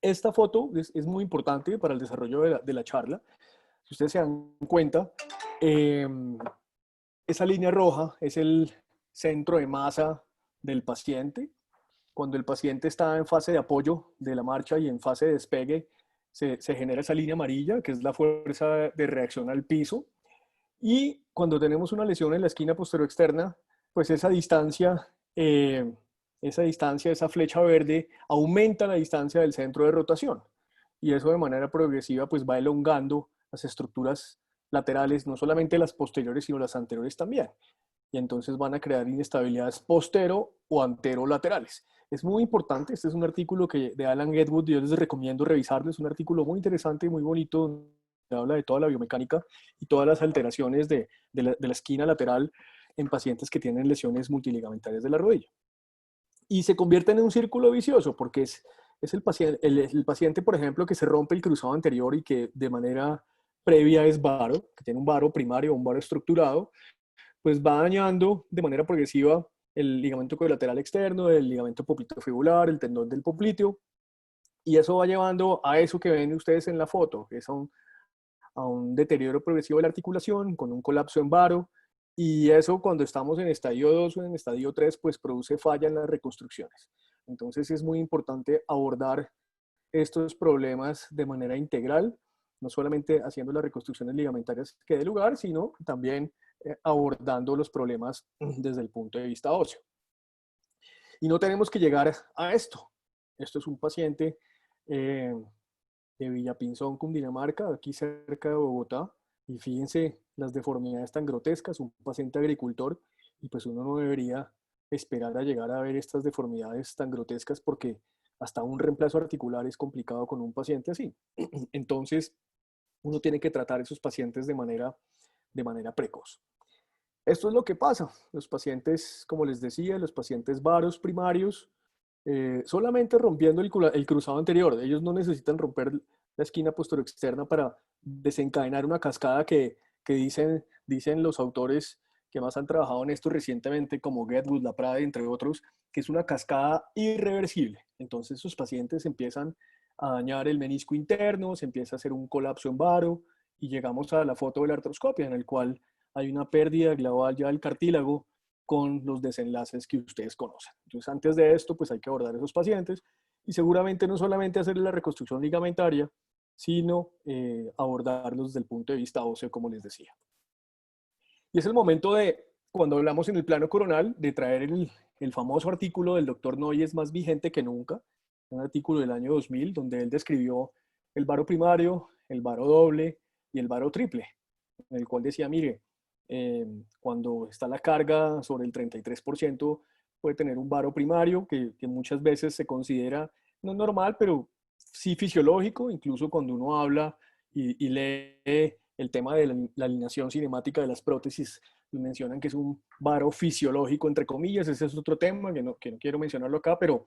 Esta foto es muy importante para el desarrollo de la charla. Si ustedes se dan cuenta, eh, esa línea roja es el centro de masa del paciente. Cuando el paciente está en fase de apoyo de la marcha y en fase de despegue, se genera esa línea amarilla, que es la fuerza de reacción al piso. Y cuando tenemos una lesión en la esquina posterior externa, pues esa flecha verde, aumenta la distancia del centro de rotación. Y eso de manera progresiva pues va elongando las estructuras laterales, no solamente las posteriores, sino las anteriores también. Y entonces van a crear inestabilidades postero o anterolaterales. Es muy importante, este es un artículo de Alan Gedwood, yo les recomiendo revisarlo, es un artículo muy interesante, muy bonito, habla de toda la biomecánica y todas las alteraciones de la esquina lateral en pacientes que tienen lesiones multiligamentarias de la rodilla. Y se convierten en un círculo vicioso porque es el paciente, por ejemplo, que se rompe el cruzado anterior y que de manera previa es varo, que tiene un varo primario o un varo estructurado, pues va dañando de manera progresiva el ligamento colateral externo, el ligamento popliteofibular, el tendón del popliteo, y eso va llevando a eso que ven ustedes en la foto, que es a un deterioro progresivo de la articulación, con un colapso en varo, y eso cuando estamos en estadio 2 o en estadio 3, pues produce falla en las reconstrucciones. Entonces es muy importante abordar estos problemas de manera integral, no solamente haciendo las reconstrucciones ligamentarias que dé lugar, sino también abordando los problemas desde el punto de vista óseo. Y no tenemos que llegar a esto. Esto es un paciente eh, de Villapinzón, Cundinamarca, aquí cerca de Bogotá. Y fíjense las deformidades tan grotescas, un paciente agricultor, y pues uno no debería esperar a llegar a ver estas deformidades tan grotescas porque hasta un reemplazo articular es complicado con un paciente así. Entonces, uno tiene que tratar a esos pacientes de manera precoz. Esto es lo que pasa. Los pacientes, como les decía, los pacientes varos primarios, solamente rompiendo el cruzado anterior. Ellos no necesitan romper la esquina posterior externa para desencadenar una cascada que dicen los autores que más han trabajado en esto recientemente, como Gedwood, Laprade, entre otros, que es una cascada irreversible. Entonces, sus pacientes empiezan a dañar el menisco interno, se empieza a hacer un colapso en varo y llegamos a la foto de la artroscopia, en el cual hay una pérdida global ya del cartílago con los desenlaces que ustedes conocen. Entonces, antes de esto, pues hay que abordar a esos pacientes y seguramente no solamente hacer la reconstrucción ligamentaria, sino abordarlos desde el punto de vista óseo, como les decía. Y es el momento de, cuando hablamos en el plano coronal, de traer el famoso artículo del doctor Noyes, más vigente que nunca, un artículo del año 2000, donde él describió el varo primario, el varo doble y el varo triple, en el cual decía, mire, cuando está la carga sobre el 33%, puede tener un varo primario que muchas veces se considera no normal, pero sí fisiológico, incluso cuando uno habla y lee el tema de la alineación cinemática de las prótesis, mencionan que es un varo fisiológico, entre comillas. Ese es otro tema que no quiero mencionarlo acá, pero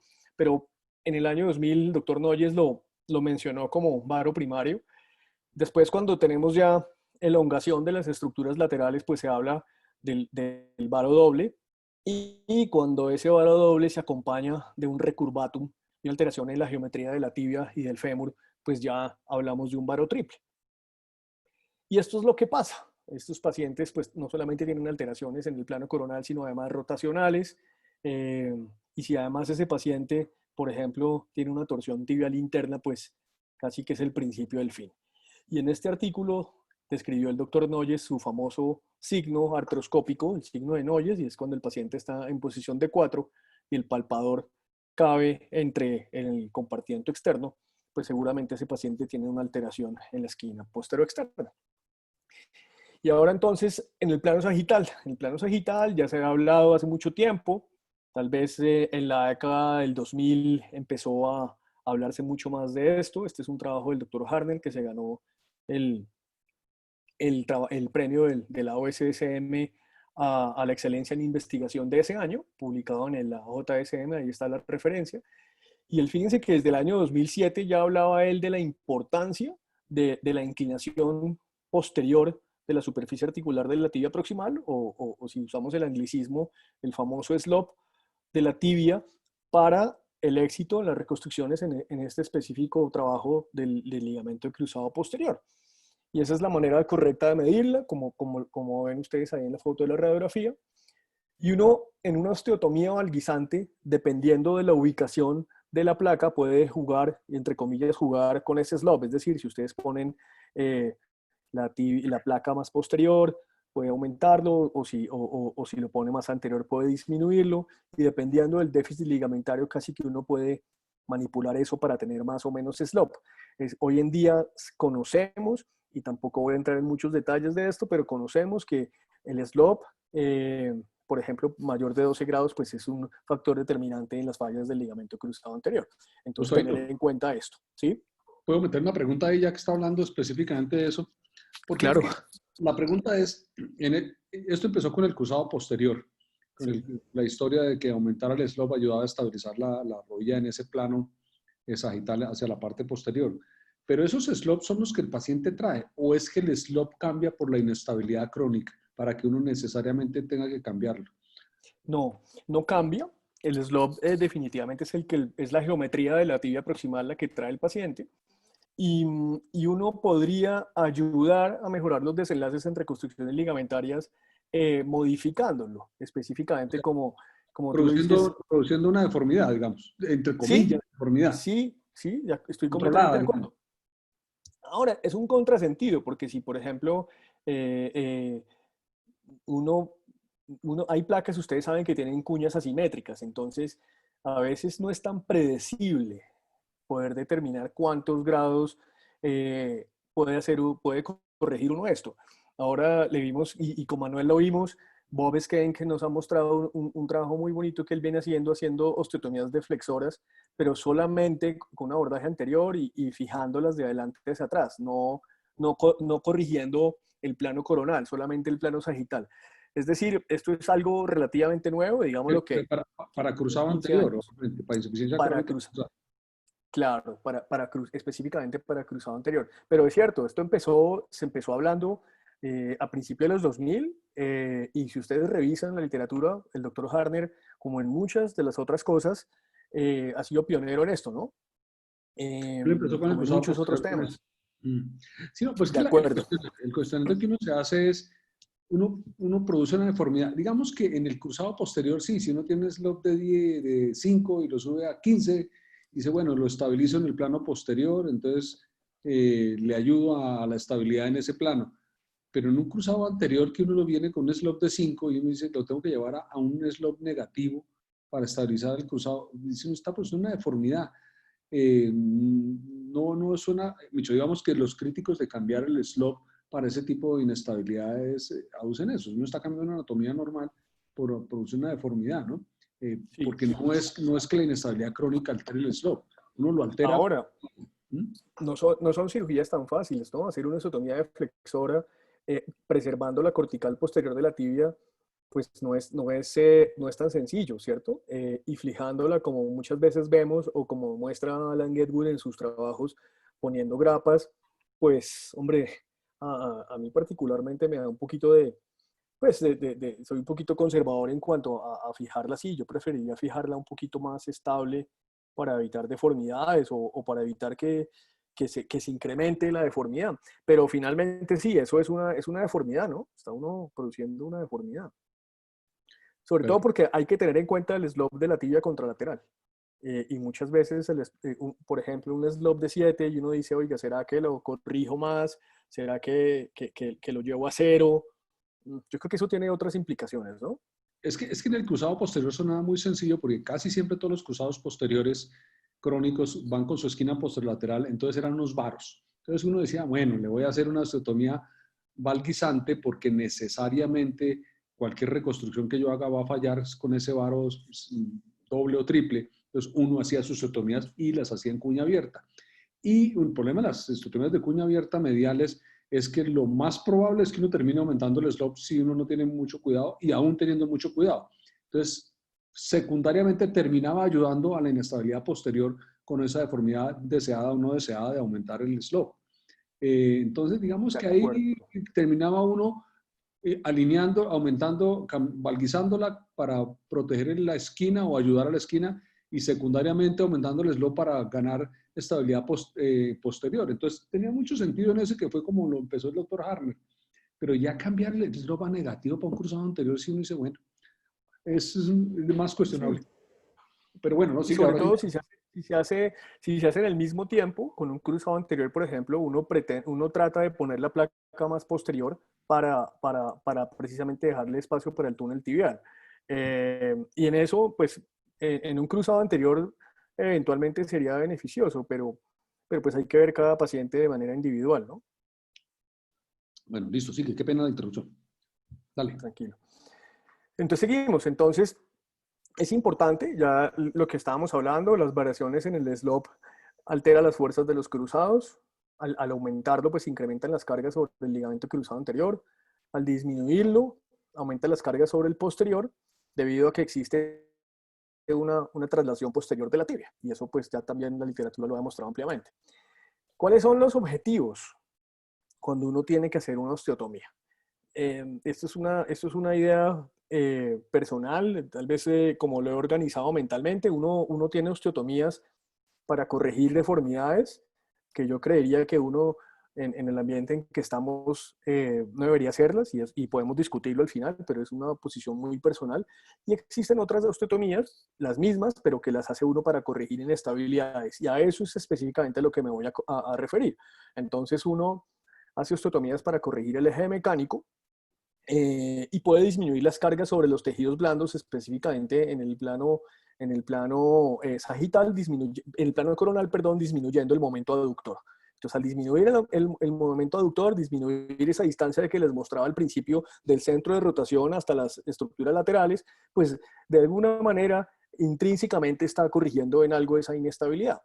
en el año 2000 el doctor Noyes lo mencionó como varo primario. Después, cuando tenemos ya elongación de las estructuras laterales, pues se habla del varo doble, y cuando ese varo doble se acompaña de un recurvatum y alteración en la geometría de la tibia y del fémur, pues ya hablamos de un varo triple. Y esto es lo que pasa. Estos pacientes pues no solamente tienen alteraciones en el plano coronal, sino además rotacionales. Y si además ese paciente, por ejemplo, tiene una torsión tibial interna, pues casi que es el principio del fin. Y en este artículo describió el doctor Noyes su famoso signo artroscópico, el signo de Noyes, y es cuando el paciente está en posición de 4 y el palpador cabe entre el compartimiento externo, pues seguramente ese paciente tiene una alteración en la esquina posterior externa. Y ahora entonces, en el plano sagital ya se ha hablado hace mucho tiempo, tal vez en la década del 2000 empezó a hablarse mucho más de esto. Este es un trabajo del doctor Harnell que se ganó el, el premio de la OSSM a la excelencia en investigación de ese año, publicado en la JSM, ahí está la referencia. Y fíjense que desde el año 2007 ya hablaba él de la importancia de la inclinación posterior de la superficie articular de la tibia proximal, o si usamos el anglicismo, el famoso slope de la tibia, para el éxito en las reconstrucciones en este específico trabajo del ligamento cruzado posterior. Y esa es la manera correcta de medirla, como ven ustedes ahí en la foto de la radiografía. Y uno, en una osteotomía valguizante, dependiendo de la ubicación de la placa, puede jugar, entre comillas, jugar con ese slope. Es decir, si ustedes ponen eh, la placa más posterior, puede aumentarlo, o si lo pone más anterior, puede disminuirlo. Y dependiendo del déficit ligamentario, casi que uno puede manipular eso para tener más o menos slope. Hoy en día conocemos, y tampoco voy a entrar en muchos detalles de esto, pero conocemos que el slope, por ejemplo, mayor de 12 grados, pues es un factor determinante en las fallas del ligamento cruzado anterior. Entonces, Doctor, tener en cuenta esto, ¿sí? ¿puedo meter una pregunta ahí ya que está hablando específicamente de eso? Porque es Claro. que la pregunta es, esto empezó con el cruzado posterior, con Sí. la historia de que aumentar el slope ayudaba a estabilizar la rodilla en ese plano sagital hacia la parte posterior. Pero esos slopes son los que el paciente trae, o es que el slope cambia por la inestabilidad crónica para que uno necesariamente tenga que cambiarlo. No, no cambia. El slope definitivamente es es la geometría de la tibia proximal la que trae el paciente. Y uno podría ayudar a mejorar los desenlaces entre construcciones ligamentarias modificándolo, O específicamente sea, como tú lo dices. produciendo una deformidad, digamos, entre Sí, comillas, deformidad, sí, ya estoy completamente controlada, de digamos. acuerdo. Ahora, es un contrasentido, porque si, por ejemplo, eh, eh, uno, hay placas, ustedes saben que tienen cuñas asimétricas, entonces a veces no es tan predecible poder determinar cuántos grados puede corregir uno esto. Ahora le vimos, y con Manuel lo vimos, Bob Skene, que nos ha mostrado un trabajo muy bonito que él viene haciendo osteotomías de flexoras, pero solamente con un abordaje anterior y fijándolas de adelante hacia atrás, no corrigiendo el plano coronal, solamente el plano sagital. Es decir, esto es algo relativamente nuevo, digamos lo que Para cruzado 15 anterior, años obviamente, para insuficiencia para crónica. cruzar. Claro, específicamente para cruzado anterior. Pero es cierto, se empezó hablando a principios de los 2000 y si ustedes revisan la literatura, el doctor Harner, como en muchas de las otras cosas, ha sido pionero en esto, ¿no? Él empezó con el Como en cruzado muchos otros posterior con eso. temas. Sí, no, pues De que acuerdo. el cuestionamiento que uno se hace es, uno produce una deformidad. Digamos que en el cruzado posterior, sí, si uno tiene un slope de 10, de 5 y lo sube a 15, dice, bueno, lo estabilizo en el plano posterior, entonces le ayudo a la estabilidad en ese plano. Pero en un cruzado anterior que uno lo viene con un slope de 5 y uno dice, lo tengo que llevar a un slope negativo para estabilizar el cruzado, dice, uno está produciendo una deformidad. No es una, digamos que los críticos de cambiar el slope para ese tipo de inestabilidades aducen eso. Uno está cambiando una anatomía normal por producir una deformidad, ¿no? Sí. Porque no es que la inestabilidad crónica altere el slope, uno lo altera. Ahora, ¿Mm? no son cirugías tan fáciles, ¿no? Hacer una osteotomía de flexora preservando la cortical posterior de la tibia, pues no es tan sencillo, ¿cierto? Y fijándola como muchas veces vemos o como muestra Alan Getwood en sus trabajos, poniendo grapas, pues, hombre, a mí particularmente me da un poquito pues, soy un poquito conservador en cuanto a fijarla así. Yo preferiría fijarla un poquito más estable para evitar deformidades o para evitar que se incremente la deformidad. Pero finalmente sí, eso es una deformidad, ¿no? Está uno produciendo una deformidad. Sobre todo Perfecto. porque hay que tener en cuenta el slope de la tibia contralateral. Y muchas veces, por ejemplo, un slope de 7 y uno dice, oiga, ¿será que lo corrijo más? ¿Será que lo llevo a cero? Yo creo que eso tiene otras implicaciones, ¿no? Es que en el cruzado posterior sonaba muy sencillo porque casi siempre todos los cruzados posteriores crónicos van con su esquina posterolateral, entonces eran unos varos. Entonces uno decía, bueno, le voy a hacer una osteotomía valguizante porque necesariamente cualquier reconstrucción que yo haga va a fallar con ese varo doble o triple. Entonces uno hacía sus osteotomías y las hacía en cuña abierta. Y un problema de las osteotomías de cuña abierta mediales es que lo más probable es que uno termine aumentando el slope si uno no tiene mucho cuidado y aún teniendo mucho cuidado. Entonces, secundariamente terminaba ayudando a la inestabilidad posterior con esa deformidad deseada o no deseada de aumentar el slope. Entonces, digamos De que acuerdo. ahí terminaba uno alineando, aumentando, valguizándola para proteger la esquina o ayudar a la esquina y secundariamente aumentando el slope para ganar estabilidad posterior. Entonces tenía mucho sentido en ese que fue como lo empezó el doctor Harmer. Pero ya cambiar el slope a negativo para un cruzado anterior, si uno dice, bueno, es más cuestionable. Sí. Pero bueno, no Y sigue sobre ahora sí. todo si se hace en el mismo tiempo, con un cruzado anterior, por ejemplo, uno trata de poner la placa más posterior para precisamente dejarle espacio para el túnel tibial. Y en eso, pues, en un cruzado anterior eventualmente sería beneficioso, pero pues hay que ver cada paciente de manera individual, ¿no? Bueno, listo, sigue. Qué pena la interrupción. Dale. Tranquilo. Entonces seguimos. Entonces, es importante, ya lo que estábamos hablando, las variaciones en el slope altera las fuerzas de los cruzados. Al aumentarlo, pues incrementan las cargas sobre el ligamento cruzado anterior. Al disminuirlo, aumenta las cargas sobre el posterior, debido a que existe una traslación posterior de la tibia. Y eso pues ya también la literatura lo ha demostrado ampliamente. ¿Cuáles son los objetivos cuando uno tiene que hacer una osteotomía? Esto es una idea personal, tal vez como lo he organizado mentalmente, uno tiene osteotomías para corregir deformidades que yo creería que uno en el ambiente en que estamos no debería hacerlas y podemos discutirlo al final, pero es una posición muy personal. Y existen otras osteotomías, las mismas, pero que las hace uno para corregir inestabilidades. Y a eso es específicamente a lo que me voy a referir. Entonces uno hace osteotomías para corregir el eje mecánico, y puede disminuir las cargas sobre los tejidos blandos, específicamente en el plano sagital, en el plano coronal, perdón, disminuyendo el momento aductor. Entonces, al disminuir el momento aductor, disminuir esa distancia de que les mostraba al principio del centro de rotación hasta las estructuras laterales, pues de alguna manera intrínsecamente está corrigiendo en algo esa inestabilidad.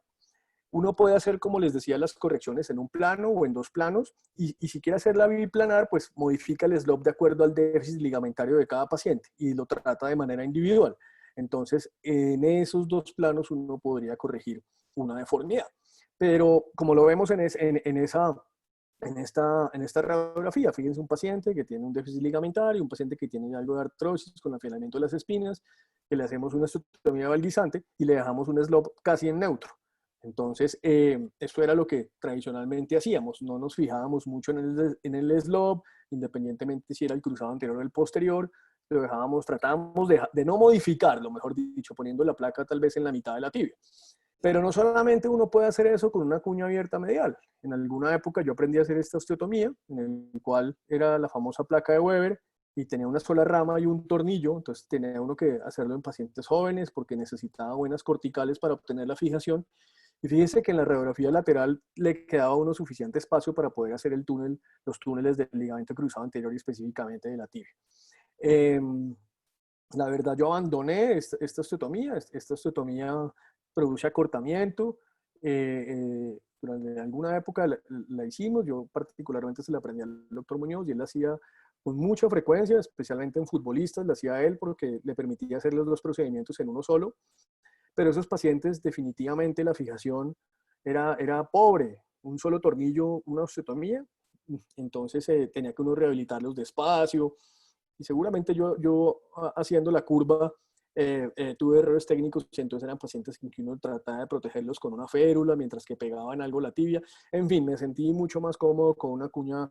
Uno puede hacer, como les decía, las correcciones en un plano o en dos planos, y si quiere hacerla biplanar, pues modifica el slope de acuerdo al déficit ligamentario de cada paciente y lo trata de manera individual. Entonces, en esos dos planos uno podría corregir una deformidad. Pero como lo vemos en esta radiografía, fíjense un paciente que tiene un déficit ligamentario, un paciente que tiene algo de artrosis con afianamiento de las espinas, que le hacemos una osteotomía valguisante y le dejamos un slope casi en neutro. Entonces, esto era lo que tradicionalmente hacíamos. No nos fijábamos mucho en el slope, independientemente si era el cruzado anterior o el posterior. Lo dejábamos, tratábamos de no modificarlo, mejor dicho, poniendo la placa tal vez en la mitad de la tibia. Pero no solamente uno puede hacer eso con una cuña abierta medial. En alguna época yo aprendí a hacer esta osteotomía, en el cual era la famosa placa de Weber, y tenía una sola rama y un tornillo, entonces tenía uno que hacerlo en pacientes jóvenes porque necesitaba buenas corticales para obtener la fijación. Y fíjense que en la radiografía lateral le quedaba uno suficiente espacio para poder hacer los túneles del ligamento cruzado anterior y específicamente de la tibia. La verdad, yo abandoné esta osteotomía. Esta osteotomía produce acortamiento. Durante alguna época la hicimos. Yo particularmente se la aprendí al doctor Muñoz y él la hacía con mucha frecuencia, especialmente en futbolistas, la hacía él porque le permitía hacer los dos procedimientos en uno solo. Pero esos pacientes definitivamente la fijación era pobre, un solo tornillo, una osteotomía, entonces tenía que uno rehabilitarlos despacio, y seguramente yo haciendo la curva tuve errores técnicos, y entonces eran pacientes en que uno trataba de protegerlos con una férula mientras que pegaban algo la tibia. En fin, me sentí mucho más cómodo con una cuña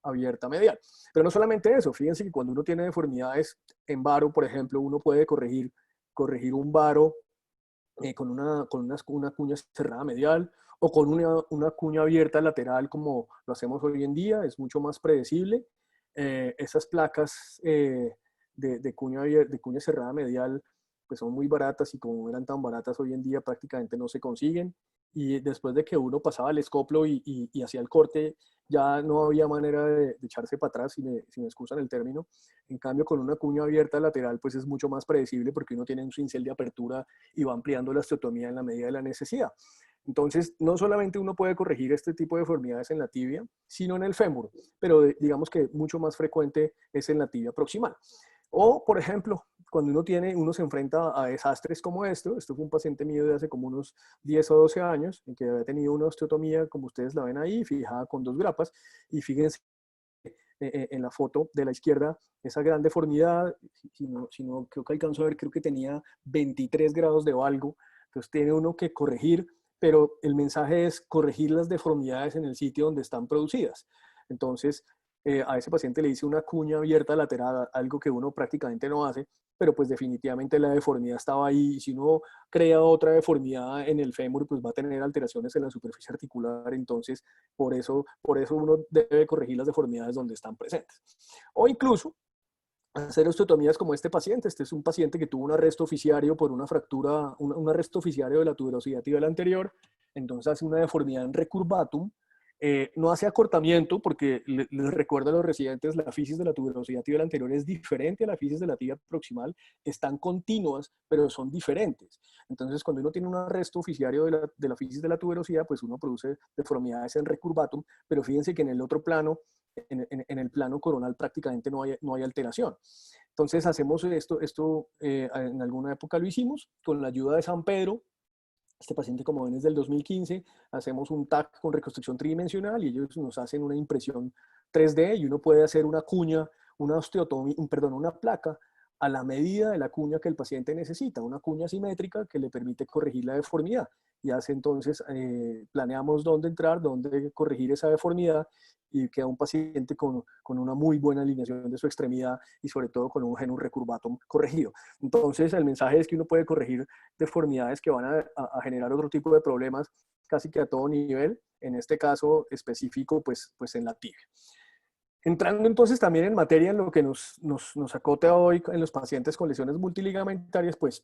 abierta medial. Pero no solamente eso, fíjense que cuando uno tiene deformidades en varo, por ejemplo, uno puede corregir un varo una cuña cerrada medial o con una cuña abierta lateral como lo hacemos hoy en día, es mucho más predecible. Esas placas de cuña cerrada medial pues son muy baratas y como eran tan baratas hoy en día prácticamente no se consiguen. Y después de que uno pasaba el escoplo y hacía el corte, ya no había manera de echarse para atrás, si me excusan el término. En cambio, con una cuña abierta lateral, pues es mucho más predecible porque uno tiene un cincel de apertura y va ampliando la osteotomía en la medida de la necesidad. Entonces, no solamente uno puede corregir este tipo de deformidades en la tibia, sino en el fémur, pero digamos que mucho más frecuente es en la tibia proximal. O, por ejemplo, cuando uno se enfrenta a desastres como esto fue un paciente mío de hace como unos 10 o 12 años, en que había tenido una osteotomía, como ustedes la ven ahí, fijada con dos grapas, y fíjense en la foto de la izquierda, esa gran deformidad, si no creo que alcanzo a ver, creo que tenía 23 grados de valgo, entonces tiene uno que corregir, pero el mensaje es corregir las deformidades en el sitio donde están producidas. Entonces, a ese paciente le hice una cuña abierta lateral, algo que uno prácticamente no hace, pero pues definitivamente la deformidad estaba ahí, y si uno crea otra deformidad en el fémur, pues va a tener alteraciones en la superficie articular, entonces por eso uno debe corregir las deformidades donde están presentes. O incluso hacer osteotomías como este paciente. Este es un paciente que tuvo un arresto oficiario por una fractura, un arresto oficiario de la tuberosidad tibial anterior, entonces hace una deformidad en recurvatum, no hace acortamiento porque les recuerdo a los residentes, la fisis de la tuberosidad tibial anterior es diferente a la fisis de la tibia proximal, están continuas, pero son diferentes. Entonces, cuando uno tiene un arresto oficiario de la fisis de la tuberosidad, pues uno produce deformidades en recurvatum, pero fíjense que en el otro plano, en el plano coronal prácticamente no hay alteración. Entonces hacemos esto en alguna época lo hicimos con la ayuda de San Pedro. Este paciente, como ven, es del 2015, hacemos un TAC con reconstrucción tridimensional y ellos nos hacen una impresión 3D y uno puede hacer una cuña, una osteotomía, perdón, una placa a la medida de la cuña que el paciente necesita, una cuña simétrica que le permite corregir la deformidad. Y hace entonces, planeamos dónde entrar, dónde corregir esa deformidad y queda un paciente con una muy buena alineación de su extremidad y sobre todo con un genus recurvatum corregido. Entonces, el mensaje es que uno puede corregir deformidades que van a generar otro tipo de problemas casi que a todo nivel, en este caso específico, pues en la tibia. Entrando entonces también en materia en lo que nos acota hoy en los pacientes con lesiones multiligamentarias, pues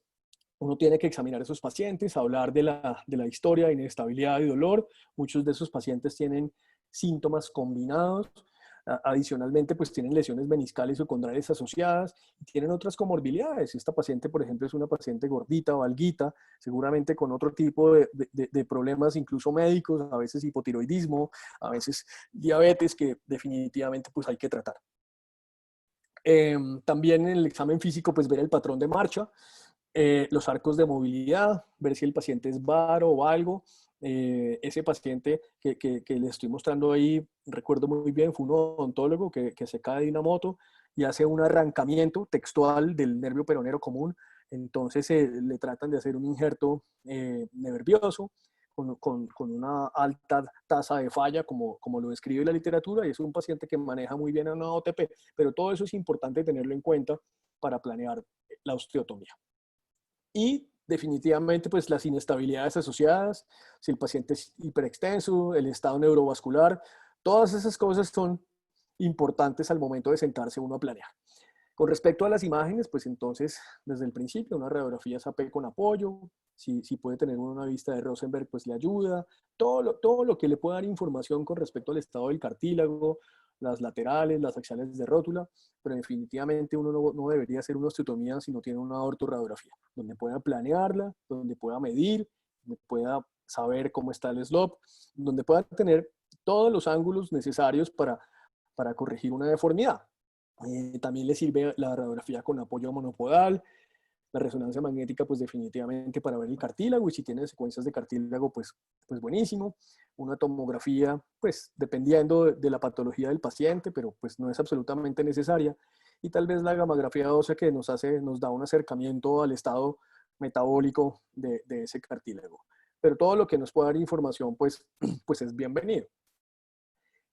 uno tiene que examinar a esos pacientes, hablar de la historia de inestabilidad y dolor. Muchos de esos pacientes tienen síntomas combinados. Adicionalmente, pues tienen lesiones meniscales o condrales asociadas y tienen otras comorbilidades. Esta paciente, por ejemplo, es una paciente gordita o alguita, seguramente con otro tipo de problemas, incluso médicos, a veces hipotiroidismo, a veces diabetes, que definitivamente pues hay que tratar. También en el examen físico, pues ver el patrón de marcha, los arcos de movilidad, ver si el paciente es varo o algo. Ese paciente que le estoy mostrando ahí, recuerdo muy bien, fue un odontólogo que se cae de una moto y hace un arrancamiento textual del nervio peronero común. Entonces le tratan de hacer un injerto nervioso con una alta tasa de falla, como lo describe la literatura, y es un paciente que maneja muy bien a una OTP. Pero todo eso es importante tenerlo en cuenta para planear la osteotomía. Y definitivamente, pues las inestabilidades asociadas, si el paciente es hiperextenso, el estado neurovascular, todas esas cosas son importantes al momento de sentarse uno a planear. Con respecto a las imágenes, pues entonces, desde el principio, una radiografía SAP con apoyo, si puede tener una vista de Rosenberg, pues le ayuda, todo lo que le pueda dar información con respecto al estado del cartílago, las laterales, las axiales de rótula, pero definitivamente uno no debería hacer una osteotomía si no tiene una ortoradiografía, donde pueda planearla, donde pueda medir, donde pueda saber cómo está el slope, donde pueda tener todos los ángulos necesarios para corregir una deformidad. También le sirve la radiografía con apoyo monopodal, la resonancia magnética, pues definitivamente para ver el cartílago, y si tiene secuencias de cartílago, pues buenísimo. Una tomografía, pues dependiendo de la patología del paciente, pero pues no es absolutamente necesaria. Y tal vez la gammagrafía ósea que nos da un acercamiento al estado metabólico de ese cartílago. Pero todo lo que nos pueda dar información, pues es bienvenido.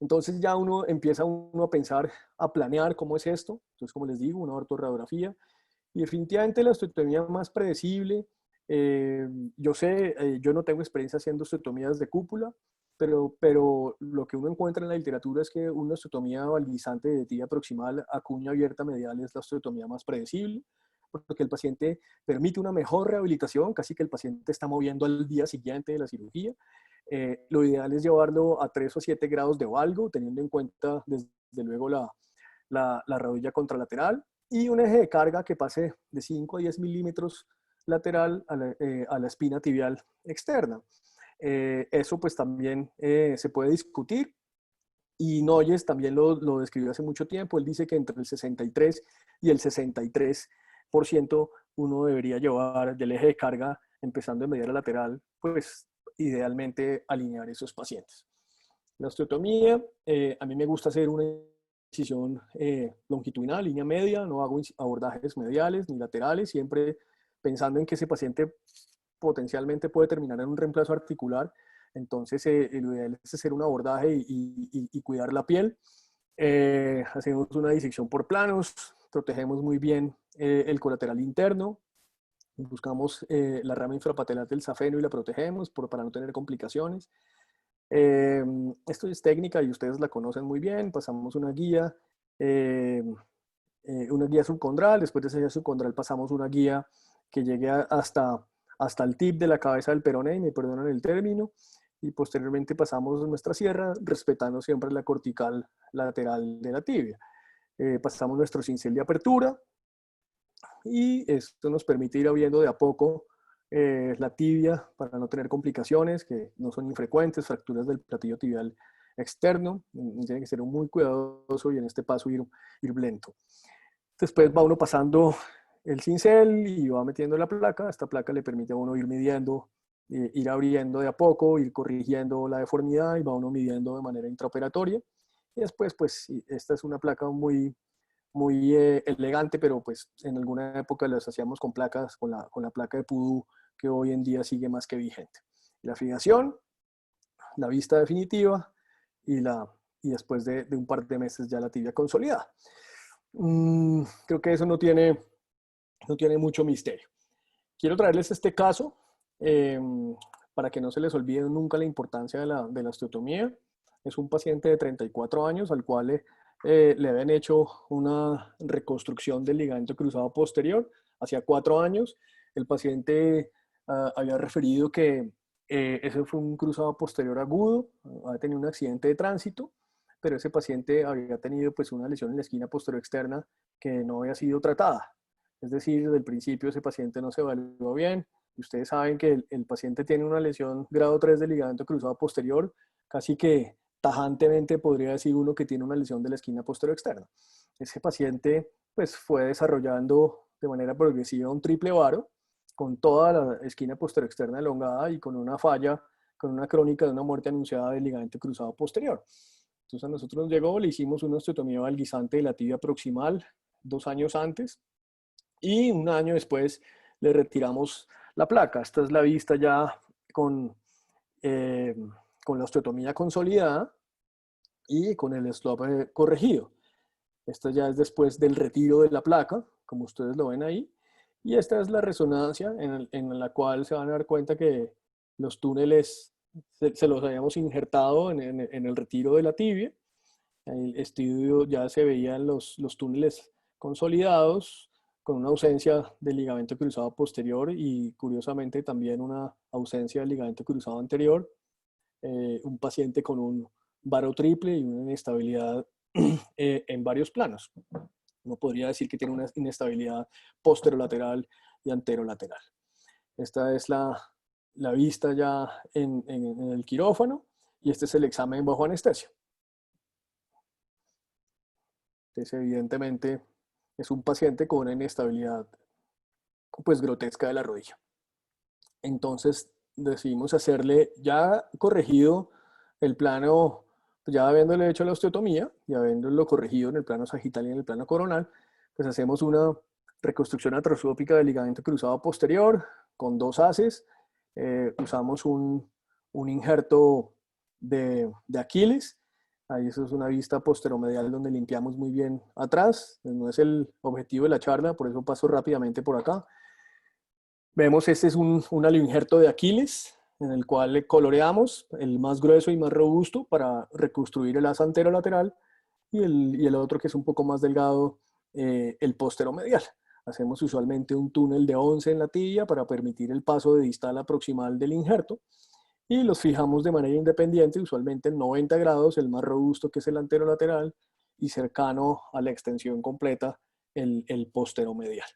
Entonces ya empieza a pensar, a planear cómo es esto. Entonces, como les digo, una ortoradiografía. Y definitivamente la osteotomía más predecible, yo sé, yo no tengo experiencia haciendo osteotomías de cúpula, pero lo que uno encuentra en la literatura es que una osteotomía valgizante de tibia proximal a cuña abierta medial es la osteotomía más predecible, porque el paciente permite una mejor rehabilitación, casi que el paciente está moviendo al día siguiente de la cirugía. Lo ideal es llevarlo a 3 o 7 grados de valgo, teniendo en cuenta desde luego la rodilla contralateral, y un eje de carga que pase de 5 a 10 milímetros lateral a la espina tibial externa. Eso pues también se puede discutir, y Noyes también lo describió hace mucho tiempo. Él dice que entre el 63 y el 63% uno debería llevar del eje de carga, empezando en medial lateral, pues idealmente alinear esos pacientes. La osteotomía, a mí me gusta hacer una incisión longitudinal, línea media, no hago abordajes mediales ni laterales, siempre pensando en que ese paciente potencialmente puede terminar en un reemplazo articular. Entonces, lo ideal es hacer un abordaje y cuidar la piel. Hacemos una disección por planos, protegemos muy bien el colateral interno, buscamos la rama infrapatelar del safeno y la protegemos para no tener complicaciones. Esto es técnica y ustedes la conocen muy bien. Pasamos eh, una guía subcondral. Después de esa guía subcondral pasamos una guía que llegue hasta el tip de la cabeza del peroné, y me perdonan el término, y posteriormente pasamos nuestra sierra respetando siempre la cortical lateral de la tibia. Pasamos nuestro cincel de apertura y esto nos permite ir abriendo de a poco la tibia para no tener complicaciones que no son infrecuentes, fracturas del platillo tibial externo. Tiene que ser muy cuidadoso y en este paso ir lento. Después va uno pasando el cincel y va metiendo la placa. Esta placa le permite a uno ir midiendo, ir abriendo de a poco, ir corrigiendo la deformidad y va uno midiendo de manera intraoperatoria. Y después, pues, esta es una placa muy elegante, pero pues en alguna época las hacíamos con placas, con la placa de pudú, que hoy en día sigue más que vigente. La fijación, la vista definitiva y después de un par de meses ya la tibia consolidada. Creo que eso no tiene mucho misterio. Quiero traerles este caso para que no se les olvide nunca la importancia de la osteotomía. Es un paciente de 34 años al cual le habían hecho una reconstrucción del ligamento cruzado posterior hacía 4 años. El paciente había referido que ese fue un cruzado posterior agudo, había tenido un accidente de tránsito, pero ese paciente había tenido pues una lesión en la esquina posterior externa que no había sido tratada. Es decir, desde el principio ese paciente no se evaluó bien. Y ustedes saben que el paciente tiene una lesión grado 3 del ligamento cruzado posterior, casi que tajantemente podría decir uno que tiene una lesión de la esquina posterior externa. Ese paciente pues fue desarrollando de manera progresiva un triple varo con toda la esquina posterior externa elongada y con una falla, con una crónica de una muerte anunciada del ligamento cruzado posterior. Entonces a nosotros nos llegó, le hicimos una osteotomía valguizante de la tibia proximal 2 años antes y 1 año después le retiramos la placa. Esta es la vista ya con la osteotomía consolidada y con el slope corregido. Esto ya es después del retiro de la placa, como ustedes lo ven ahí. Y esta es la resonancia en la cual se van a dar cuenta que los túneles se los habíamos injertado en el retiro de la tibia. En el estudio ya se veían los túneles consolidados, con una ausencia del ligamento cruzado posterior y curiosamente también una ausencia del ligamento cruzado anterior. Un paciente con un varo triple y una inestabilidad en varios planos. Uno podría decir que tiene una inestabilidad posterolateral y anterolateral. Esta es la vista ya en el quirófano y este es el examen bajo anestesia. Entonces, evidentemente, es un paciente con una inestabilidad pues grotesca de la rodilla. Entonces, decidimos hacerle, ya corregido el plano, ya habiéndole hecho la osteotomía y habiéndolo corregido en el plano sagital y en el plano coronal, pues hacemos una reconstrucción artroscópica del ligamento cruzado posterior con 2 haces. Usamos un injerto de Aquiles. Ahí eso es una vista posteromedial donde limpiamos muy bien atrás. No es el objetivo de la charla, por eso paso rápidamente por acá. Vemos, este es un injerto de Aquiles, en el cual le coloreamos el más grueso y más robusto para reconstruir el asa anterolateral y el otro que es un poco más delgado, el posteromedial. Hacemos usualmente un túnel de 11 en la tibia para permitir el paso de distal a proximal del injerto y los fijamos de manera independiente, usualmente en 90 grados, el más robusto que es el anterolateral y cercano a la extensión completa el posteromedial.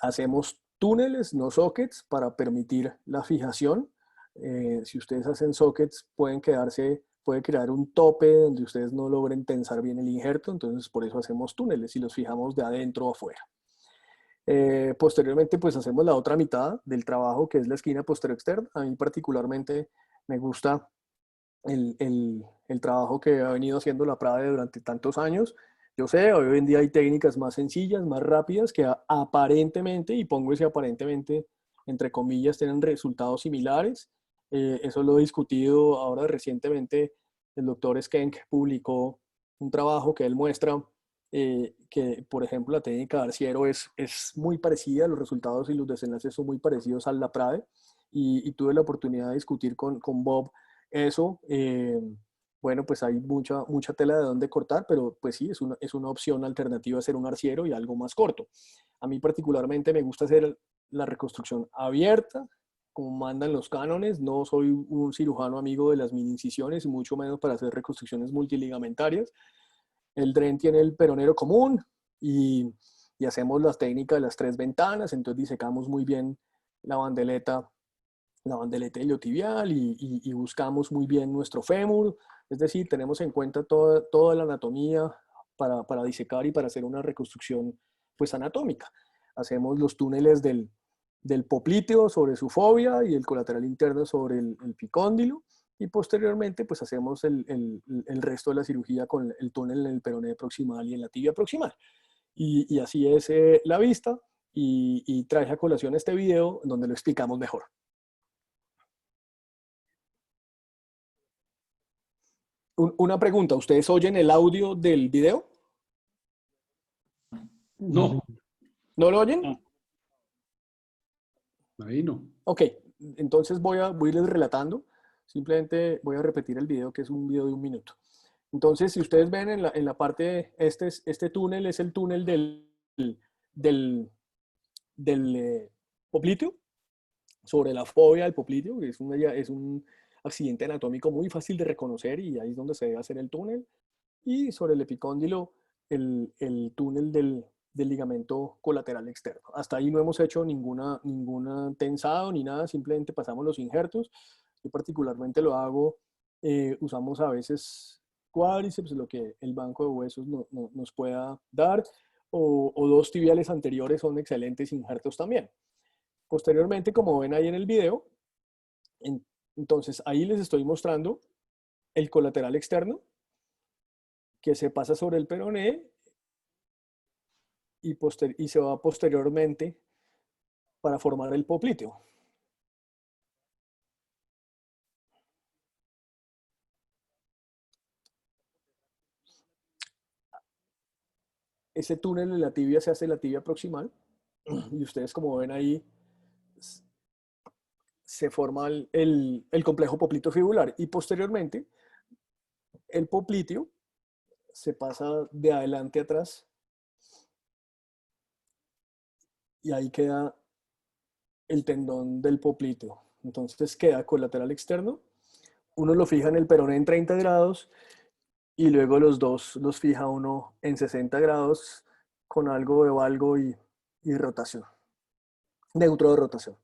Hacemos túneles, no sockets, para permitir la fijación. Si ustedes hacen sockets, puede crear un tope donde ustedes no logren tensar bien el injerto, entonces por eso hacemos túneles y los fijamos de adentro a afuera. Posteriormente, pues hacemos la otra mitad del trabajo, que es la esquina posterior externa. A mí particularmente me gusta el trabajo que ha venido haciendo la Prade durante tantos años, Yo sé, hoy en día hay técnicas más sencillas, más rápidas, que aparentemente, y pongo ese aparentemente entre comillas, tienen resultados similares. Eso lo he discutido ahora recientemente. El doctor Schenk publicó un trabajo que él muestra que, por ejemplo, la técnica de Arciero es muy parecida, los resultados y los desenlaces son muy parecidos al LaPrade, y tuve la oportunidad de discutir con Bob eso. Bueno, pues hay mucha tela de dónde cortar, pero pues sí, es una opción alternativa hacer un arciero y algo más corto. A mí particularmente me gusta hacer la reconstrucción abierta, como mandan los cánones. No soy un cirujano amigo de las mini incisiones y mucho menos para hacer reconstrucciones multiligamentarias. El DREN tiene el peronero común y hacemos las técnicas de las 3 ventanas, entonces disecamos muy bien la bandeleta iliotibial y buscamos muy bien nuestro fémur. Es decir, tenemos en cuenta toda la anatomía para disecar y para hacer una reconstrucción pues anatómica. Hacemos los túneles del popliteo sobre su fobia y el colateral interno sobre el picóndilo, y posteriormente pues hacemos el resto de la cirugía con el túnel en el peroné proximal y en la tibia proximal. Y así es la vista, y traje a colación este video donde lo explicamos mejor. Una pregunta, ¿ustedes oyen el audio del video? No, ¿No lo oyen? ahí no. Ok, entonces voy a irles relatando. Simplemente voy a repetir el video, que es un video de 1 minuto. Entonces, si ustedes ven en la parte, este túnel es el túnel del, del popliteo, sobre la fobia del popliteo, que es un accidente anatómico muy fácil de reconocer, y ahí es donde se debe hacer el túnel. Y sobre el epicóndilo, el túnel del ligamento colateral externo. Hasta ahí no hemos hecho ninguna tensado ni nada, simplemente pasamos los injertos. Yo particularmente lo hago, usamos a veces cuádriceps, lo que el banco de huesos nos pueda dar, o 2 tibiales anteriores son excelentes injertos también. Posteriormente, como ven ahí en el video, entonces ahí les estoy mostrando el colateral externo, que se pasa sobre el peroné y se va posteriormente para formar el popliteo. Ese túnel de la tibia se hace la tibia proximal, y ustedes, como ven ahí, se forma el complejo popliteo fibular, y posteriormente el popliteo se pasa de adelante a atrás, y ahí queda el tendón del popliteo. Entonces queda colateral externo, uno lo fija en el peroné en 30 grados, y luego los dos los fija uno en 60 grados con algo de valgo y rotación, neutro de rotación.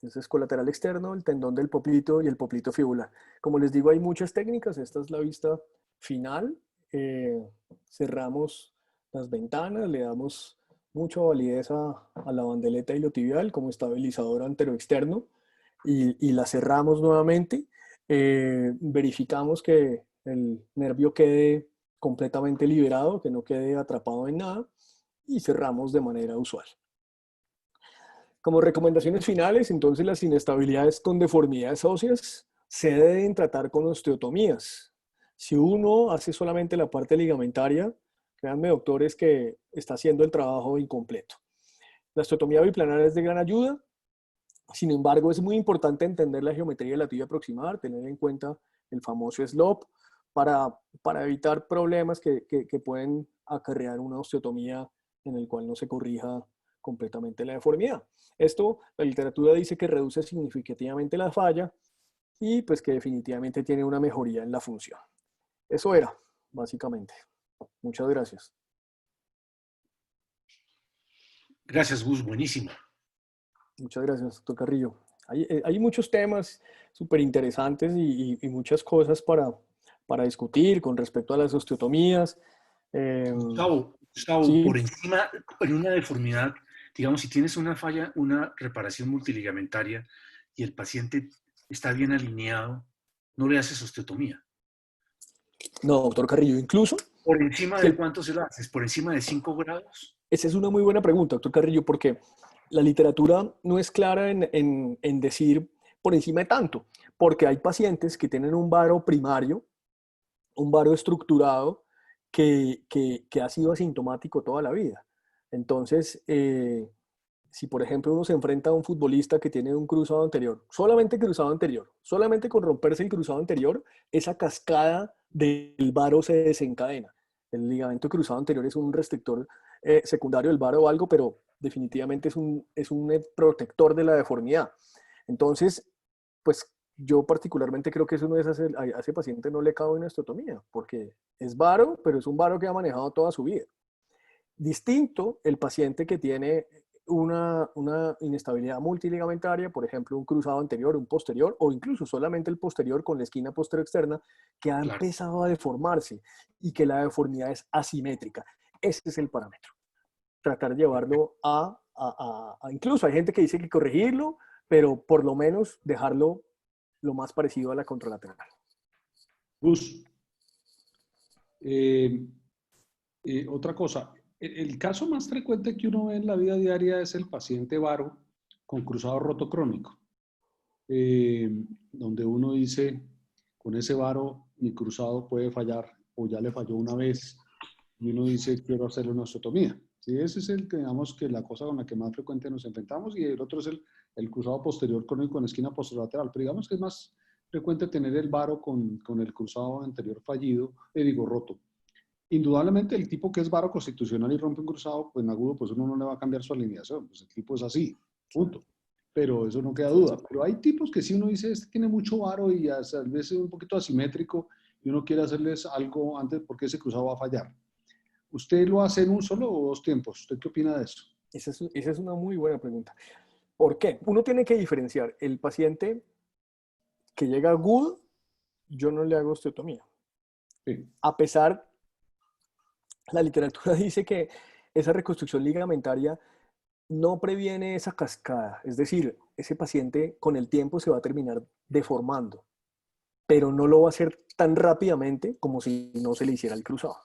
Entonces, colateral externo, el tendón del poplito y el poplito fibular. Como les digo, hay muchas técnicas. Esta es la vista final. Cerramos las ventanas, le damos mucha validez a la bandeleta iliotibial como estabilizador anteroexterno, y la cerramos nuevamente. Verificamos que el nervio quede completamente liberado, que no quede atrapado en nada, y cerramos de manera usual. Como recomendaciones finales, entonces, las inestabilidades con deformidades óseas se deben tratar con osteotomías. Si uno hace solamente la parte ligamentaria, créanme, doctores, que está haciendo el trabajo incompleto. La osteotomía biplanar es de gran ayuda. Sin embargo, es muy importante entender la geometría de la tibia proximal, tener en cuenta el famoso slope para evitar problemas que pueden acarrear una osteotomía en el cual no se corrija completamente la deformidad. Esto, la literatura dice que reduce significativamente la falla, y pues que definitivamente tiene una mejoría en la función. Eso era, básicamente. Muchas gracias. Gracias, Gus, buenísimo. Muchas gracias, doctor Carrillo. Hay muchos temas súper interesantes y muchas cosas para discutir con respecto a las osteotomías. Gustavo, Sí, por encima, en una deformidad, digamos, si tienes una falla, una reparación multiligamentaria y el paciente está bien alineado, no le haces osteotomía. No, doctor Carrillo, incluso, ¿Por encima si de el- cuánto se lo haces? ¿Por encima de 5 grados? esa es una muy buena pregunta, doctor Carrillo, porque la literatura no es clara en decir por encima de tanto, porque hay pacientes que tienen un varo primario, un varo estructurado, que ha sido asintomático toda la vida. Entonces, si por ejemplo uno se enfrenta a un futbolista que tiene un cruzado anterior, solamente cruzado anterior, solamente con romperse el cruzado anterior, esa cascada del varo se desencadena. El ligamento cruzado anterior es un restrictor secundario del varo o algo, pero definitivamente es un protector de la deformidad. Entonces, pues yo particularmente creo que eso no es a ese paciente no le cabe una osteotomía, porque es varo, pero es un varo que ha manejado toda su vida. Distinto el paciente que tiene una inestabilidad multiligamentaria, por ejemplo, un cruzado anterior, un posterior, o incluso solamente el posterior con la esquina posterior externa, que ha Claro. empezado a deformarse y que la deformidad es asimétrica. Ese es el parámetro. Tratar de llevarlo incluso hay gente que dice que corregirlo, pero por lo menos dejarlo lo más parecido a la contralateral. Gus, eh, otra cosa, el caso más frecuente que uno ve en la vida diaria es el paciente varo con cruzado roto crónico, eh, donde uno dice, con ese varo mi cruzado puede fallar o ya le falló una vez y uno dice, quiero hacerle una osteotomía. Sí, ese es el que, digamos, que la cosa con la que más frecuente nos enfrentamos y el otro es el cruzado posterior crónico en esquina posterolateral, pero digamos que es más frecuente tener el varo con el cruzado anterior fallido, digo, roto. Indudablemente el tipo que es varo constitucional y rompe un cruzado, pues en agudo, pues uno no le va a cambiar su alineación, pues el tipo es así, punto. Pero eso no queda duda. Pero hay tipos que si uno dice, este tiene mucho varo y a veces es un poquito asimétrico y uno quiere hacerles algo antes porque ese cruzado va a fallar. ¿Usted lo hace en un solo o dos tiempos? ¿Usted qué opina de eso? Esa es una muy buena pregunta. ¿Por qué? Uno tiene que diferenciar el paciente que llega agudo, yo no le hago osteotomía. Sí. A pesar, la literatura dice que esa reconstrucción ligamentaria no previene esa cascada. Es decir, ese paciente con el tiempo se va a terminar deformando, pero no lo va a hacer tan rápidamente como si no se le hiciera el cruzado,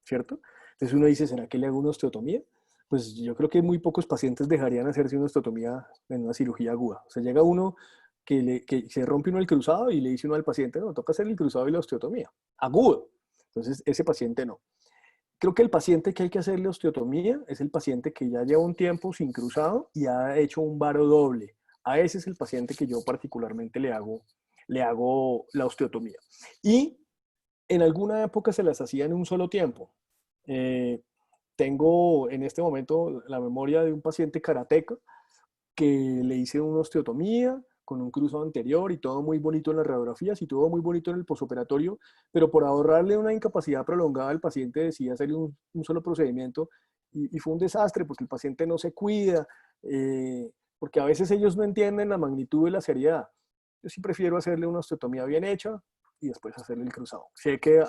¿cierto? Entonces uno dice, ¿será que le hago una osteotomía? Pues yo creo que muy pocos pacientes dejarían hacerse una osteotomía en una cirugía aguda. O sea, llega uno que se rompe uno el cruzado y le dice uno al paciente, no, toca hacer el cruzado y la osteotomía. Agudo. Entonces, ese paciente no. Creo que el paciente que hay que hacerle osteotomía es el paciente que ya lleva un tiempo sin cruzado y ha hecho un varo doble. A ese es el paciente que yo particularmente le hago la osteotomía. Y en alguna época se las hacía en un solo tiempo. Eh, Tengo en este momento la memoria de un paciente karateca que le hice una osteotomía con un cruzado anterior y todo muy bonito en las radiografías y todo muy bonito en el posoperatorio, pero por ahorrarle una incapacidad prolongada al paciente decía hacerle un solo procedimiento y fue un desastre porque el paciente no se cuida, porque a veces ellos no entienden la magnitud y la seriedad. Yo sí prefiero hacerle una osteotomía bien hecha y después hacerle el cruzado. Sé que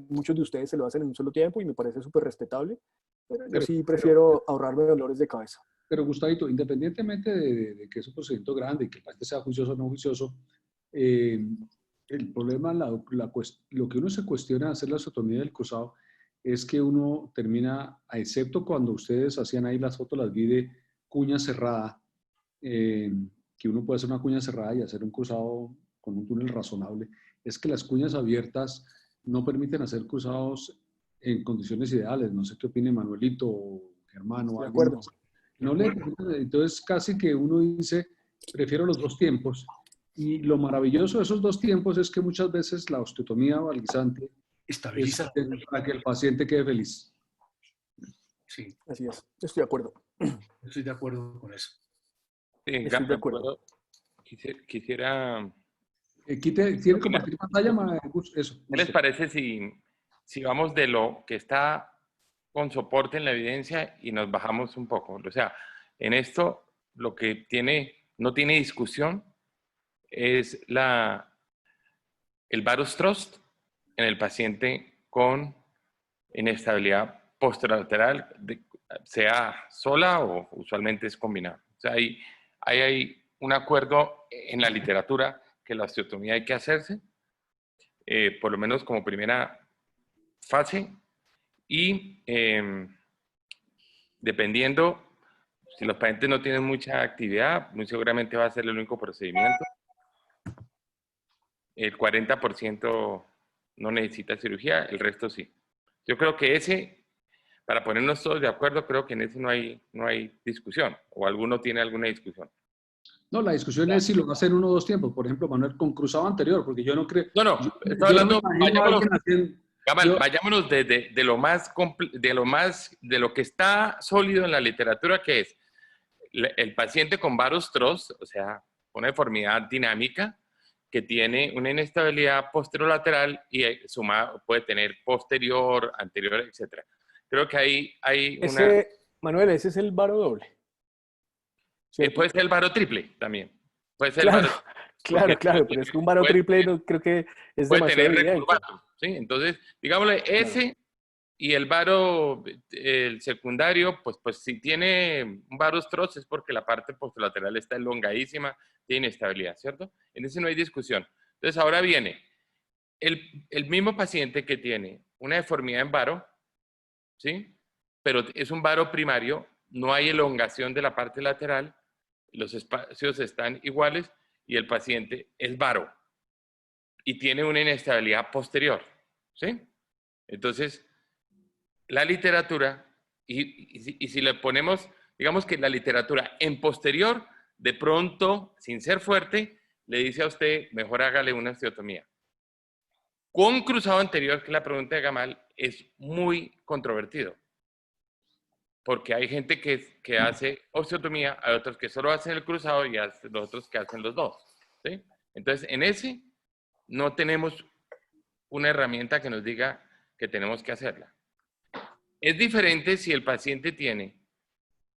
muchos de ustedes se lo hacen en un solo tiempo y me parece súper respetable, pero yo Pero, sí pero, prefiero ahorrarme dolores de cabeza. pero Gustavito, independientemente de que es un procedimiento grande y que el paciente sea juicioso o no juicioso, eh, el problema, lo que uno se cuestiona de hacer la osteotomía del cruzado es que uno termina, excepto cuando ustedes hacían ahí las fotos, las vi de cuña cerrada, eh, que uno puede hacer una cuña cerrada y hacer un cruzado con un túnel razonable, es que las cuñas abiertas no permiten hacer cruzados en condiciones ideales. No sé qué opine Manuelito o Germán o De alguien acuerdo. más. No le, entonces casi que uno dice, prefiero los dos tiempos. Y lo maravilloso de esos dos tiempos es que muchas veces la osteotomía valguisante es Estabiliza. para que el paciente quede feliz. Sí, Así es, estoy de acuerdo. estoy de acuerdo con eso. Sí, Estoy de acuerdo. ¿puedo? Quisiera ¿Quiere opinar. compartir pantalla, Gus? Eso, ¿Qué les listo. parece si vamos de lo que está con soporte en la evidencia y nos bajamos un poco? O sea, en esto lo que no tiene discusión es el varus thrust en el paciente con inestabilidad posterolateral, sea sola o usualmente es combinada. O sea, hay un acuerdo en la literatura que la osteotomía hay que hacerse, por lo menos como primera fase y dependiendo, si los pacientes no tienen mucha actividad, muy seguramente va a ser el único procedimiento. El 40% no necesita cirugía, el resto sí. Yo creo que ese, para ponernos todos de acuerdo, creo que en ese no hay discusión, o alguno tiene alguna discusión. No, la discusión es si lo va a hacer 1 o 2 tiempos. Por ejemplo, Manuel, con cruzado anterior, porque yo no creo... No, estoy hablando, vayámonos de lo que está sólido en la literatura, que es el paciente con varus TROS, o sea, una deformidad dinámica, que tiene una inestabilidad posterolateral y sumado puede tener posterior, anterior, etc. Creo que hay una... Manuel, ese es el varo doble. Puede ser el varo triple también. Puede ser claro, el varo, claro, pero es que un varo triple no, creo que es demasiado evidente. ¿Sí? Entonces, digámosle, ese y el varo, el secundario, pues si tiene un varus TROS es porque la parte posterolateral está elongadísima, tiene inestabilidad, ¿cierto? En ese no hay discusión. Entonces, ahora viene el mismo paciente que tiene una deformidad en varo, ¿sí? Pero es un varo primario, no hay elongación de la parte lateral, los espacios están iguales y el paciente es varo y tiene una inestabilidad posterior, ¿sí? Entonces, la literatura, y si le ponemos, digamos que la literatura en posterior, de pronto, sin ser fuerte, le dice a usted, mejor hágale una osteotomía. Con cruzado anterior, que la pregunta de Gamal, es muy controvertido. Porque hay gente que hace osteotomía, hay otros que solo hacen el cruzado y los otros que hacen los dos, ¿sí? Entonces, en ese no tenemos una herramienta que nos diga que tenemos que hacerla. Es diferente si el paciente tiene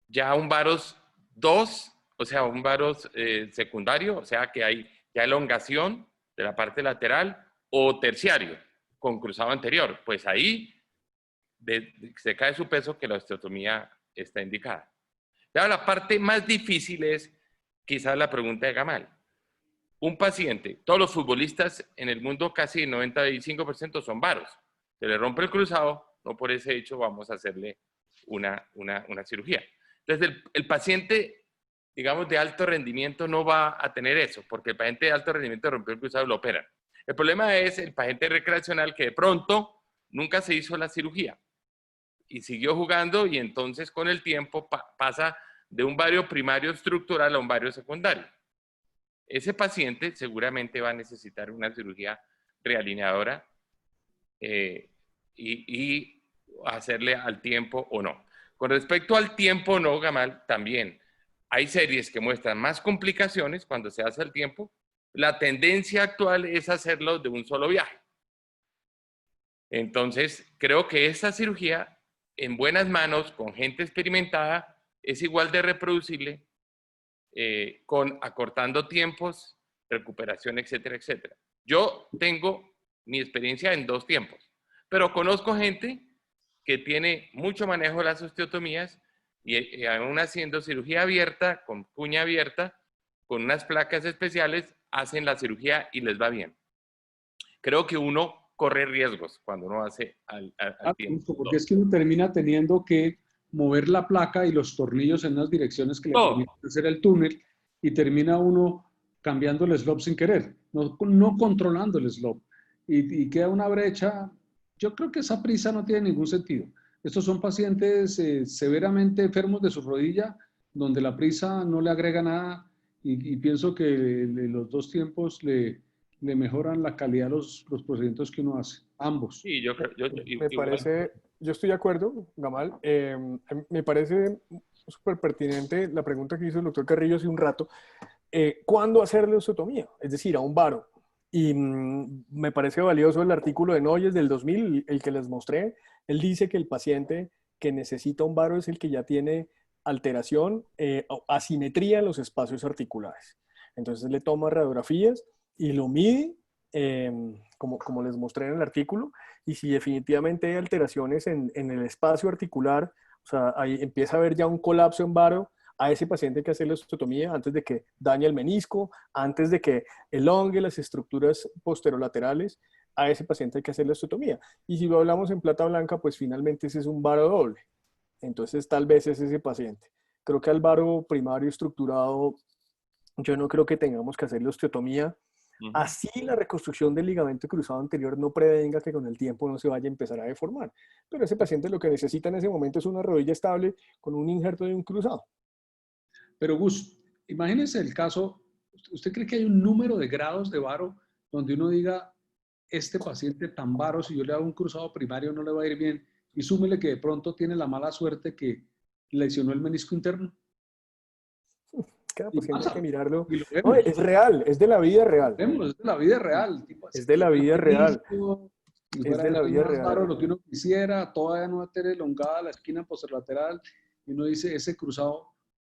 ya un varus 2, o sea, un varus secundario, o sea, que hay ya elongación de la parte lateral, o terciario, con cruzado anterior. Pues ahí se cae su peso que la osteotomía está indicada. Ya la parte más difícil es quizás la pregunta de Gamal. Un paciente, todos los futbolistas en el mundo, casi el 95% son varos. Se le rompe el cruzado, no por ese hecho vamos a hacerle una cirugía. Entonces, el paciente, digamos, de alto rendimiento no va a tener eso, porque el paciente de alto rendimiento rompió el cruzado y lo operan. El problema es el paciente recreacional que de pronto nunca se hizo la cirugía y siguió jugando y entonces con el tiempo pasa de un vario primario estructural a un vario secundario. Ese paciente seguramente va a necesitar una cirugía realineadora y hacerle al tiempo o no. Con respecto al tiempo o no, Gamal, también hay series que muestran más complicaciones cuando se hace al tiempo. La tendencia actual es hacerlo de un solo viaje. Entonces, creo que esta cirugía, en buenas manos, con gente experimentada, es igual de reproducible, acortando tiempos, recuperación, etcétera, etcétera. Yo tengo mi experiencia en 2 tiempos, pero conozco gente que tiene mucho manejo de las osteotomías y aún haciendo cirugía abierta, con cuña abierta, con unas placas especiales, hacen la cirugía y les va bien. Creo que uno corre riesgos cuando uno hace al tiempo. Porque es que uno termina teniendo que mover la placa y los tornillos en unas direcciones que le permiten hacer el túnel y termina uno cambiando el slope sin querer, no controlando el slope. Y queda una brecha. Yo creo que esa prisa no tiene ningún sentido. Estos son pacientes severamente enfermos de su rodilla, donde la prisa no le agrega nada y pienso que los 2 tiempos le mejoran la calidad de los procedimientos que uno hace, ambos. Sí, yo estoy de acuerdo, Gamal. Me parece súper pertinente la pregunta que hizo el doctor Carrillo hace un rato. ¿Cuándo hacerle osteotomía? Es decir, a un varo. Y me parece valioso el artículo de Noyes del 2000, el que les mostré. Él dice que el paciente que necesita un varo es el que ya tiene alteración, asimetría en los espacios articulares. Entonces le toma radiografías y lo mide, como les mostré en el artículo, y si definitivamente hay alteraciones en el espacio articular, o sea, ahí empieza a haber ya un colapso en varo, a ese paciente hay que hacerle osteotomía antes de que dañe el menisco, antes de que elongue las estructuras posterolaterales. a ese paciente hay que hacer la osteotomía. Y si lo hablamos en plata blanca, pues finalmente ese es un varo doble. Entonces tal vez es ese paciente. Creo que al varo primario estructurado, yo no creo que tengamos que hacerle osteotomía. Así la reconstrucción del ligamento cruzado anterior no prevenga que con el tiempo no se vaya a empezar a deformar. Pero ese paciente lo que necesita en ese momento es una rodilla estable con un injerto de un cruzado. Pero Gus, imagínese el caso, ¿usted cree que hay un número de grados de varo donde uno diga, este paciente tan varo, si yo le hago un cruzado primario no le va a ir bien? Y súmele que de pronto tiene la mala suerte que lesionó el menisco interno. Cada paciente hay que mirarlo. Y lo No, vemos. es real, es de la vida real. Es de la vida real. Es de la vida real. Y Es de la vida más real. varo lo que uno quisiera, todavía no va a tener elongada la esquina posterolateral, y uno dice ese cruzado,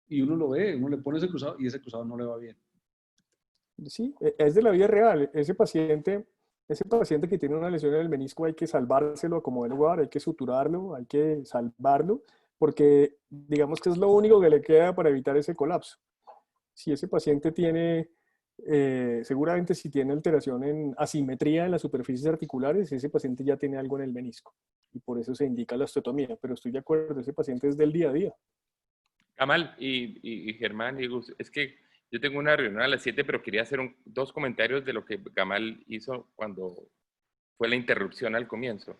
y uno lo ve, uno le pone ese cruzado y ese cruzado no le va bien. Sí, es de la vida real. Ese paciente que tiene una lesión en el menisco hay que salvárselo a como dé lugar, hay que suturarlo, hay que salvarlo, porque digamos que es lo único que le queda para evitar ese colapso. Si ese paciente tiene, seguramente si tiene alteración en asimetría en las superficies articulares, ese paciente ya tiene algo en el menisco. Y por eso se indica la osteotomía. Pero estoy de acuerdo, ese paciente es del día a día. Gamal y Germán y Gus, es que yo tengo una reunión a las 7, pero quería hacer dos comentarios de lo que Gamal hizo cuando fue la interrupción al comienzo.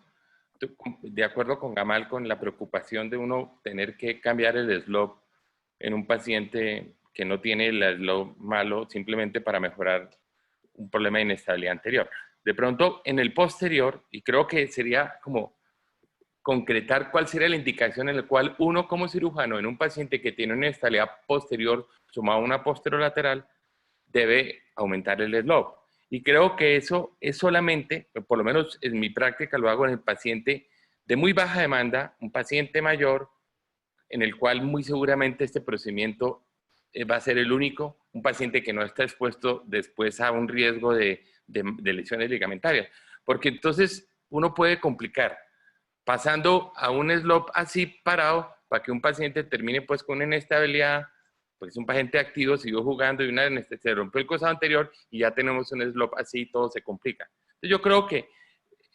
De acuerdo con Gamal, con la preocupación de uno tener que cambiar el slope en un paciente que no tiene el slope malo simplemente para mejorar un problema de inestabilidad anterior. De pronto, en el posterior, y creo que sería como concretar cuál sería la indicación en la cual uno como cirujano en un paciente que tiene una inestabilidad posterior sumado a una posterolateral debe aumentar el slope. Y creo que eso es solamente, por lo menos en mi práctica lo hago en el paciente de muy baja demanda, un paciente mayor, en el cual muy seguramente este procedimiento va a ser el único, un paciente que no está expuesto después a un riesgo de lesiones ligamentarias. Porque entonces uno puede complicar, pasando a un slope así parado, para que un paciente termine pues con una inestabilidad, pues es un paciente activo, siguió jugando y una vez se rompió el cruzado anterior y ya tenemos un slope así y todo se complica. Entonces yo creo que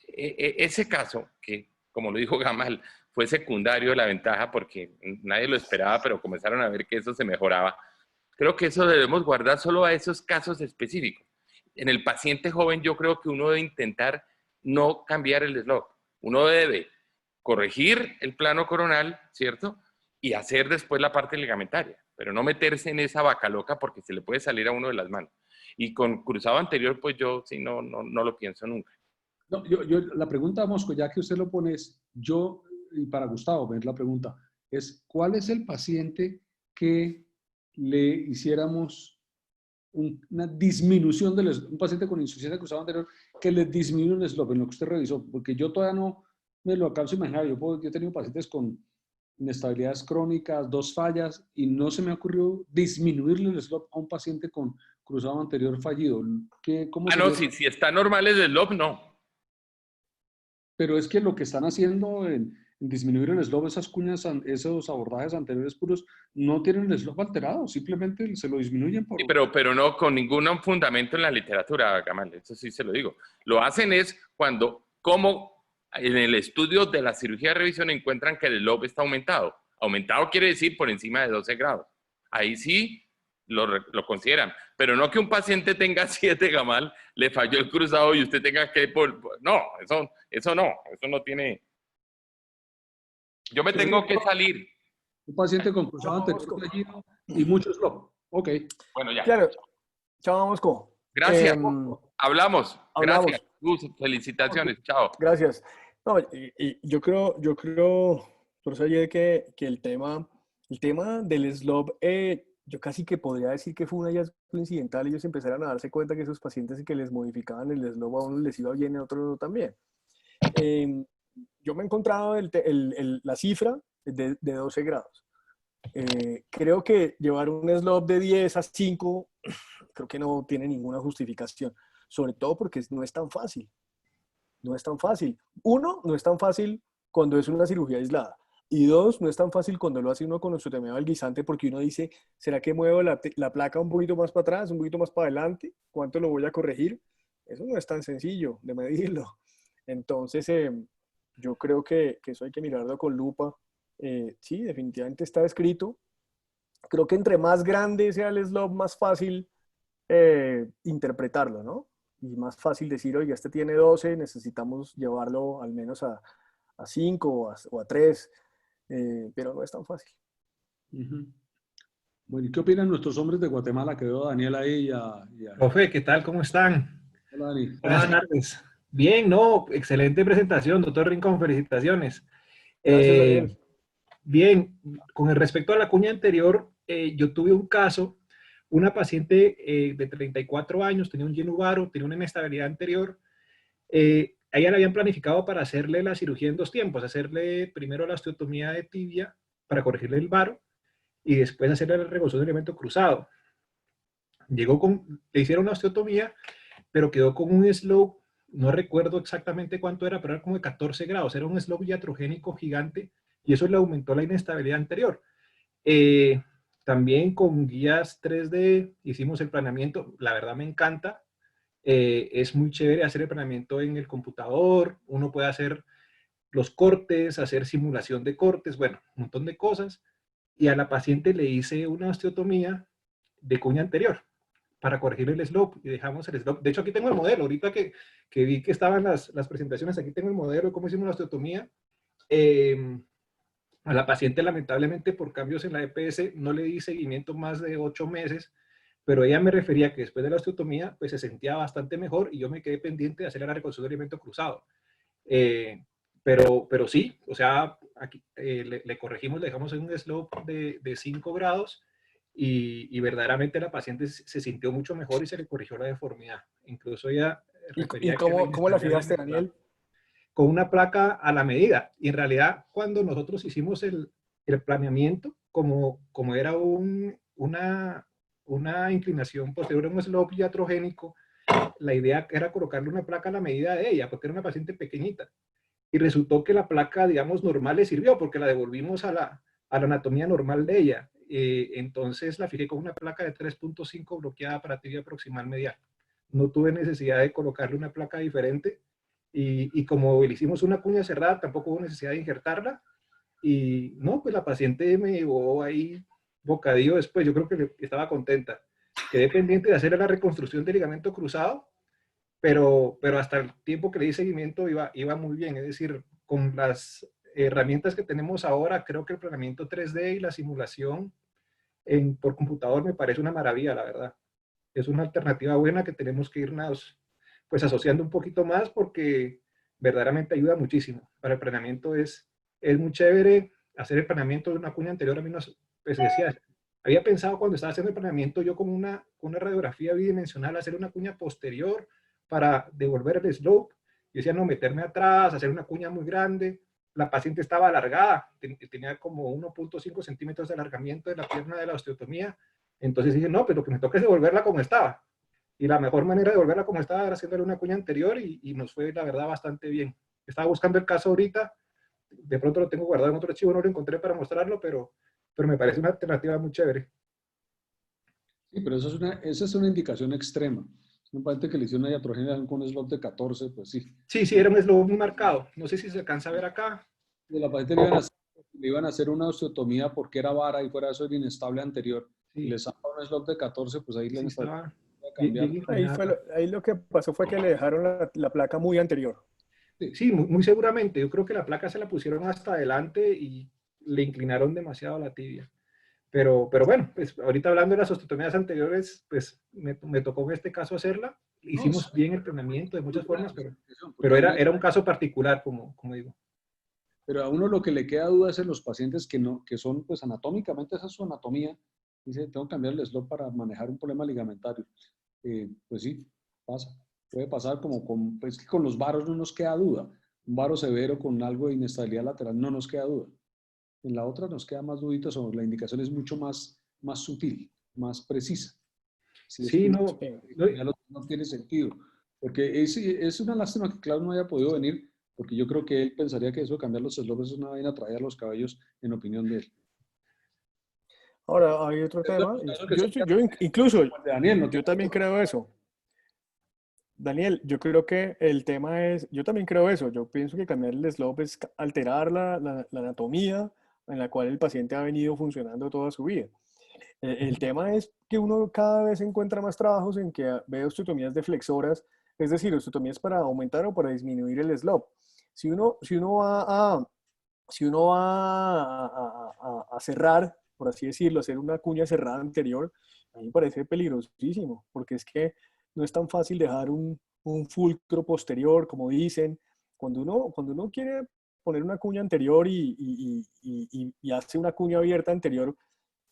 ese caso, que como lo dijo Gamal, fue secundario la ventaja porque nadie lo esperaba, pero comenzaron a ver que eso se mejoraba. Creo que eso debemos guardar solo a esos casos específicos. En el paciente joven yo creo que uno debe intentar no cambiar el slope. Uno debe corregir el plano coronal, ¿cierto? Y hacer después la parte ligamentaria, pero no meterse en esa vaca loca porque se le puede salir a uno de las manos. Y con cruzado anterior, pues yo sí no lo pienso nunca. No, la pregunta, Mosco, ya que usted lo pone, es yo, y para Gustavo, ver la pregunta, es ¿cuál es el paciente que le hiciéramos una disminución del slope, un paciente con insuficiencia de cruzado anterior que le disminuye el slope en lo que usted revisó? Porque yo todavía no me lo alcanzo a imaginar. Yo he tenido pacientes con inestabilidades crónicas, 2 fallas, y no se me ha ocurrido disminuirle el slope a un paciente con cruzado anterior fallido. ¿Cómo no, si está normal el slope, no. Pero es que lo que están haciendo en disminuir el slope, esas cuñas, esos abordajes anteriores puros, no tienen el slope alterado, simplemente se lo disminuyen por... Sí, pero no con ningún fundamento en la literatura, Gamal, eso sí se lo digo. Lo hacen es cuando, como en el estudio de la cirugía de revisión encuentran que el slope está aumentado. Aumentado quiere decir por encima de 12 grados. Ahí sí lo consideran. Pero no que un paciente tenga 7, Gamal, le falló el cruzado y usted tenga que... No, eso no tiene... Yo me tengo que salir. Un paciente con cruzado anterior fallido y mucho slope. Ok. Bueno, ya. Claro. Chao, Mosco. Gracias. Hablamos. Gracias. Felicitaciones. Chao. Gracias. No, y yo creo, por eso que el tema del slope, yo casi que podría decir que fue un hallazgo incidental. Ellos empezaron a darse cuenta que esos pacientes que les modificaban el slope a uno les iba bien y a otros no también. Yo me he encontrado la cifra de 12 grados. Creo que llevar un slope de 10 a 5 creo que no tiene ninguna justificación, sobre todo porque no es tan fácil. No es tan fácil. Uno, no es tan fácil cuando es una cirugía aislada. Y dos, no es tan fácil cuando lo hace uno con osteotomía valguisante porque uno dice, ¿será que muevo la placa un poquito más para atrás, un poquito más para adelante? ¿Cuánto lo voy a corregir? eso no es tan sencillo de medirlo. Entonces, yo creo que eso hay que mirarlo con lupa. Sí, definitivamente está escrito. Creo que entre más grande sea el slope, más fácil interpretarlo, ¿no? Y más fácil decir, oiga, este tiene 12, necesitamos llevarlo al menos a 5 o a 3, pero no es tan fácil. Ujú. Bueno, ¿y qué opinan nuestros hombres de Guatemala? Que veo a Daniel ahí Profe, ¿qué tal? ¿Cómo están? Hola, Dani. Buenas tardes. Bien, no, excelente presentación, doctor Rincón, felicitaciones. Gracias, Daniel. Bien, con el respecto a la cuña anterior, yo tuve un caso, una paciente de 34 años, tenía un Genuvaro, tenía una inestabilidad anterior. A ella le habían planificado para hacerle la cirugía en 2 tiempos, hacerle primero la osteotomía de tibia para corregirle el varo y después hacerle la remoción de elemento cruzado. Le hicieron una osteotomía, pero quedó con un slope, no recuerdo exactamente cuánto era, pero era como de 14 grados, era un slope iatrogénico gigante y eso le aumentó la inestabilidad anterior. También con guías 3D hicimos el planeamiento, la verdad me encanta, es muy chévere hacer el planeamiento en el computador, uno puede hacer los cortes, hacer simulación de cortes, bueno, un montón de cosas, y a la paciente le hice una osteotomía de cuña anterior para corregir el slope y dejamos el slope. De hecho, aquí tengo el modelo. Ahorita que vi que estaban las presentaciones, aquí tengo el modelo de cómo hicimos la osteotomía. A la paciente, lamentablemente, por cambios en la EPS, no le di seguimiento más de 8 meses, pero ella me refería que después de la osteotomía, pues se sentía bastante mejor y yo me quedé pendiente de hacer la reconstrucción de elemento cruzado. Pero sí, o sea, aquí le corregimos, le dejamos en un slope de 5 grados y verdaderamente la paciente se sintió mucho mejor y se le corrigió la deformidad. Incluso ella ¿Y refería que cómo la fijaste, Daniel? con una placa a la medida. Y en realidad, cuando nosotros hicimos el planeamiento, como era una inclinación posterior a un slope iatrogénico, la idea era colocarle una placa a la medida de ella, porque era una paciente pequeñita. Y resultó que la placa, digamos, normal le sirvió, porque la devolvimos a la anatomía normal de ella. Entonces la fijé con una placa de 3.5 bloqueada para tibia proximal medial. No tuve necesidad de colocarle una placa diferente. Y como le hicimos una cuña cerrada, tampoco hubo necesidad de injertarla. Y no, pues la paciente me llevó ahí bocadillo después. Yo creo que estaba contenta. Quedé pendiente de hacer la reconstrucción del ligamento cruzado, pero hasta el tiempo que le di seguimiento iba muy bien. Es decir, con las herramientas que tenemos ahora, creo que el planeamiento 3D y la simulación por computador me parece una maravilla, la verdad. Es una alternativa buena que tenemos que irnos pues asociando un poquito más porque verdaderamente ayuda muchísimo. Para el planeamiento es muy chévere hacer el planeamiento de una cuña anterior. A mí no, pues decía, había pensado cuando estaba haciendo el planeamiento yo con una radiografía bidimensional hacer una cuña posterior para devolver el slope. Yo decía, no, meterme atrás, hacer una cuña muy grande. La paciente estaba alargada, tenía como 1.5 centímetros de alargamiento de la pierna de la osteotomía. Entonces dije, no, pero lo que me toca es devolverla como estaba. Y la mejor manera de devolverla como estaba era haciéndole una cuña anterior y nos fue, la verdad, bastante bien. Estaba buscando el caso ahorita, de pronto lo tengo guardado en otro archivo, no lo encontré para mostrarlo, pero me parece una alternativa muy chévere. Sí, pero esa es una indicación extrema. Un paciente que le hicieron una iatrogenia con un slot de 14, pues sí. Sí, era un slot muy marcado. No sé si se alcanza a ver acá. De la paciente le iban a hacer una osteotomía porque era vara y fuera de eso era inestable anterior. Sí. Y le sacaron un slot de 14, pues ahí le estaba cambiar. Ahí lo que pasó fue que le dejaron la placa muy anterior. Sí, muy seguramente. Yo creo que la placa se la pusieron hasta adelante y le inclinaron demasiado la tibia. Pero bueno, pues ahorita hablando de las osteotomías anteriores, pues me tocó en este caso hacerla. Hicimos bien el planeamiento de muchas formas, pero era un caso particular, como digo. Pero a uno lo que le queda duda es en los pacientes que son, pues anatómicamente, esa es su anatomía. Dice, tengo que cambiar el slot para manejar un problema ligamentario. Pues sí, pasa. Puede pasar pues que con los varos no nos queda duda. Un varo severo con algo de inestabilidad lateral no nos queda duda. En la otra nos queda más dudita, o la indicación es mucho más sutil, más precisa. Sí, no tiene sentido. Porque es una lástima que Klaus no haya podido venir, porque yo creo que él pensaría que eso de cambiar los slopes es una vaina traer los cabellos, en opinión de él. Ahora, hay otro tema. Incluso, Daniel, yo también creo eso. Daniel, yo creo que el tema es, yo también creo eso, yo pienso que cambiar el slope es alterar la anatomía en la cual el paciente ha venido funcionando toda su vida. El tema es que uno cada vez encuentra más trabajos en que ve osteotomías deflexoras, es decir, osteotomías para aumentar o para disminuir el slope. Si uno va a cerrar, por así decirlo, hacer una cuña cerrada anterior, a mí me parece peligrosísimo, porque es que no es tan fácil dejar un fulcro posterior, como dicen. Cuando uno quiere poner una cuña anterior y hace una cuña abierta anterior,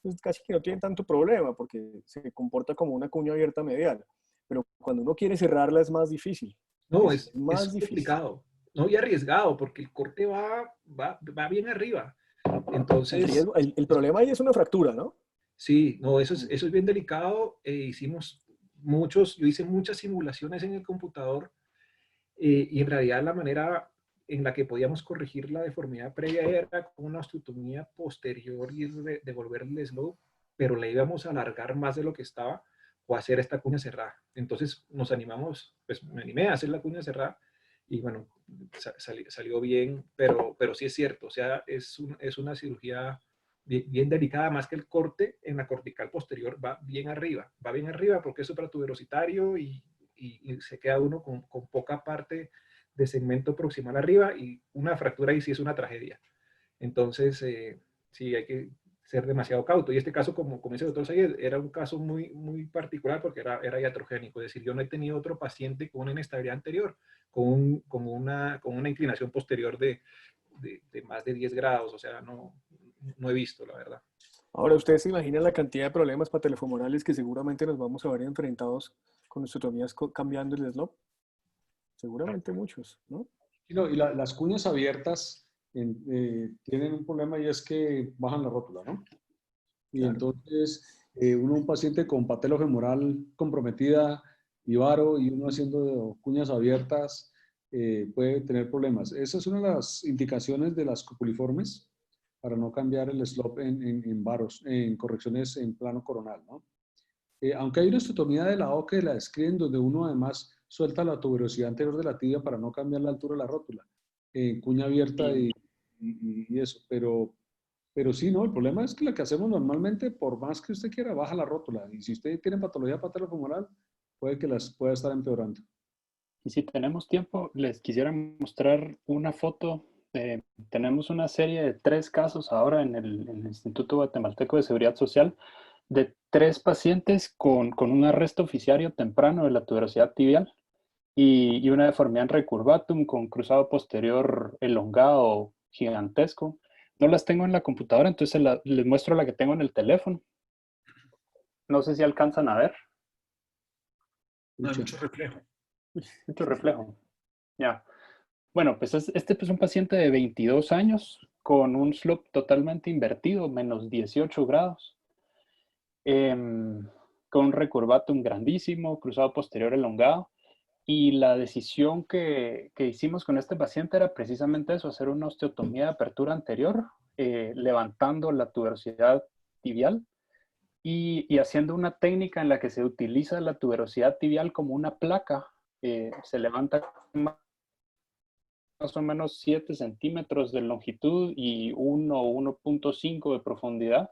pues casi que no tiene tanto problema, porque se comporta como una cuña abierta medial. Pero cuando uno quiere cerrarla es más difícil. No, Es es más difícil. complicado, no, y arriesgado, porque el corte va bien arriba. El Entonces, riesgo, el problema ahí es una fractura, ¿no? sí, no, eso es bien delicado. Yo hice muchas simulaciones en el computador, y en realidad la manera en la que podíamos corregir la deformidad previa era con una osteotomía posterior y devolver el slope, pero le íbamos a alargar más de lo que estaba o hacer esta cuña cerrada. Entonces nos animamos, pues me animé a hacer la cuña cerrada y bueno, salió bien, pero sí es cierto, o sea, es una cirugía bien delicada, más que el corte en la cortical posterior va bien arriba porque es supratuberositario y se queda uno con poca parte de segmento proximal arriba y una fractura ahí sí es una tragedia. Entonces, sí, hay que ser demasiado cauto. Y este caso, como dice el doctor Sayed, era un caso muy particular porque era iatrogénico. Es decir, yo no he tenido otro paciente con una inestabilidad anterior, con una inclinación posterior de más de 10 grados. O sea, no he visto, la verdad. Ahora, ¿ustedes se imaginan la cantidad de problemas patelofemorales que seguramente nos vamos a ver enfrentados con osteotomías cambiando el slope? Seguramente muchos, ¿no? Y, no, y las cuñas abiertas tienen un problema y es que bajan la rótula, ¿no? Y Claro. entonces, un paciente con patelofemoral comprometida y varo y uno haciendo cuñas abiertas puede tener problemas. Esa es una de las indicaciones de las copuliformes para no cambiar el slope en varos, en correcciones en plano coronal, ¿no? Aunque hay una osteotomía de la O que la describen donde uno además suelta la tuberosidad anterior de la tibia para no cambiar la altura de la rótula, cuña abierta y eso, pero sí, no, el problema es que la que hacemos normalmente, por más que usted quiera, baja la rótula. Y si usted tiene patología patelofemoral, puede que las pueda estar empeorando. Y si tenemos tiempo, les quisiera mostrar una foto. Tenemos una serie de 3 casos ahora en el Instituto Guatemalteco de Seguridad Social de 3 pacientes con un arresto oficiario temprano de la tuberosidad tibial y una deformidad en recurvatum con cruzado posterior elongado gigantesco. No las tengo en la computadora, entonces les muestro la que tengo en el teléfono. No sé si alcanzan a ver. No hay mucho reflejo. Mucho reflejo. Ya. Bueno, pues este es un paciente de 22 años con un slope totalmente invertido, menos 18 grados, con un recurvatum grandísimo, cruzado posterior elongado. Y la decisión que hicimos con este paciente era precisamente eso, hacer una osteotomía de apertura anterior, levantando la tuberosidad tibial y haciendo una técnica en la que se utiliza la tuberosidad tibial como una placa. Se levanta más o menos 7 centímetros de longitud y 1 o 1.5 de profundidad.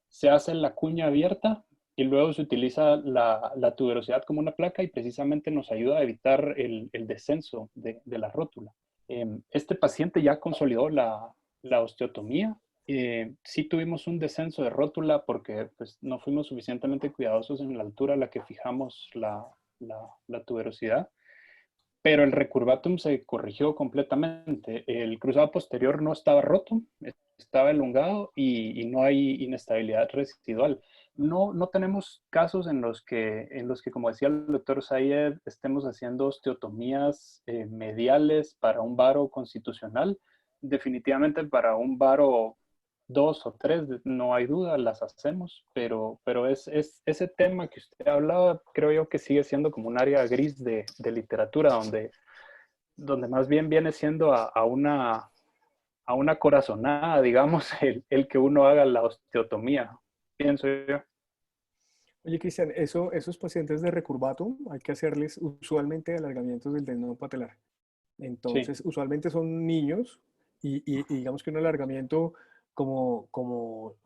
Se hace la cuña abierta y luego se utiliza la tuberosidad como una placa y precisamente nos ayuda a evitar el descenso de la rótula. Este paciente ya consolidó la osteotomía. Sí tuvimos un descenso de rótula porque pues, no fuimos suficientemente cuidadosos en la altura a la que fijamos la tuberosidad, pero el recurvatum se corrigió completamente. El cruzado posterior no estaba roto, estaba elongado y no hay inestabilidad residual. No tenemos casos en los que, como decía el doctor Sayed, estemos haciendo osteotomías mediales para un varo constitucional. Definitivamente para un varo 2 o 3, no hay duda, las hacemos, pero es ese tema que usted hablaba, creo yo que sigue siendo como un área gris de literatura, donde más bien viene siendo a una corazonada, digamos, el que uno haga la osteotomía, pienso yo. Oye, Cristian, esos pacientes de recurvatum hay que hacerles usualmente alargamientos del tendón patelar. Sí, Entonces, usualmente son niños y digamos que un alargamiento yo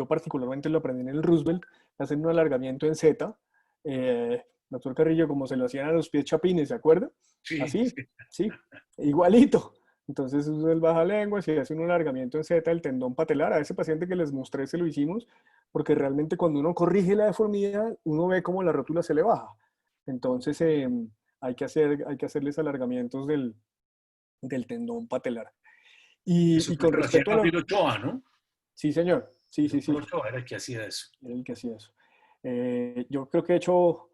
particularmente lo aprendí en el Roosevelt, hacen un alargamiento en Z. Doctor Carrillo, como se lo hacían a los pies chapines, ¿se acuerda? Sí, Así, sí. sí, igualito. Entonces usa el baja lengua y hace un alargamiento en Z del tendón patelar. A ese paciente que les mostré se lo hicimos porque realmente cuando uno corrige la deformidad, uno ve cómo la rótula se le baja. Entonces hay que hacerles alargamientos del tendón patelar. Eso Y creo con que lo hacía respecto a lo... Gabriel Ochoa, ¿no? Sí, señor. Sí, El sí, doctor sí. Ochoa era el que hacía eso. Era el que hacía eso. Yo creo que he hecho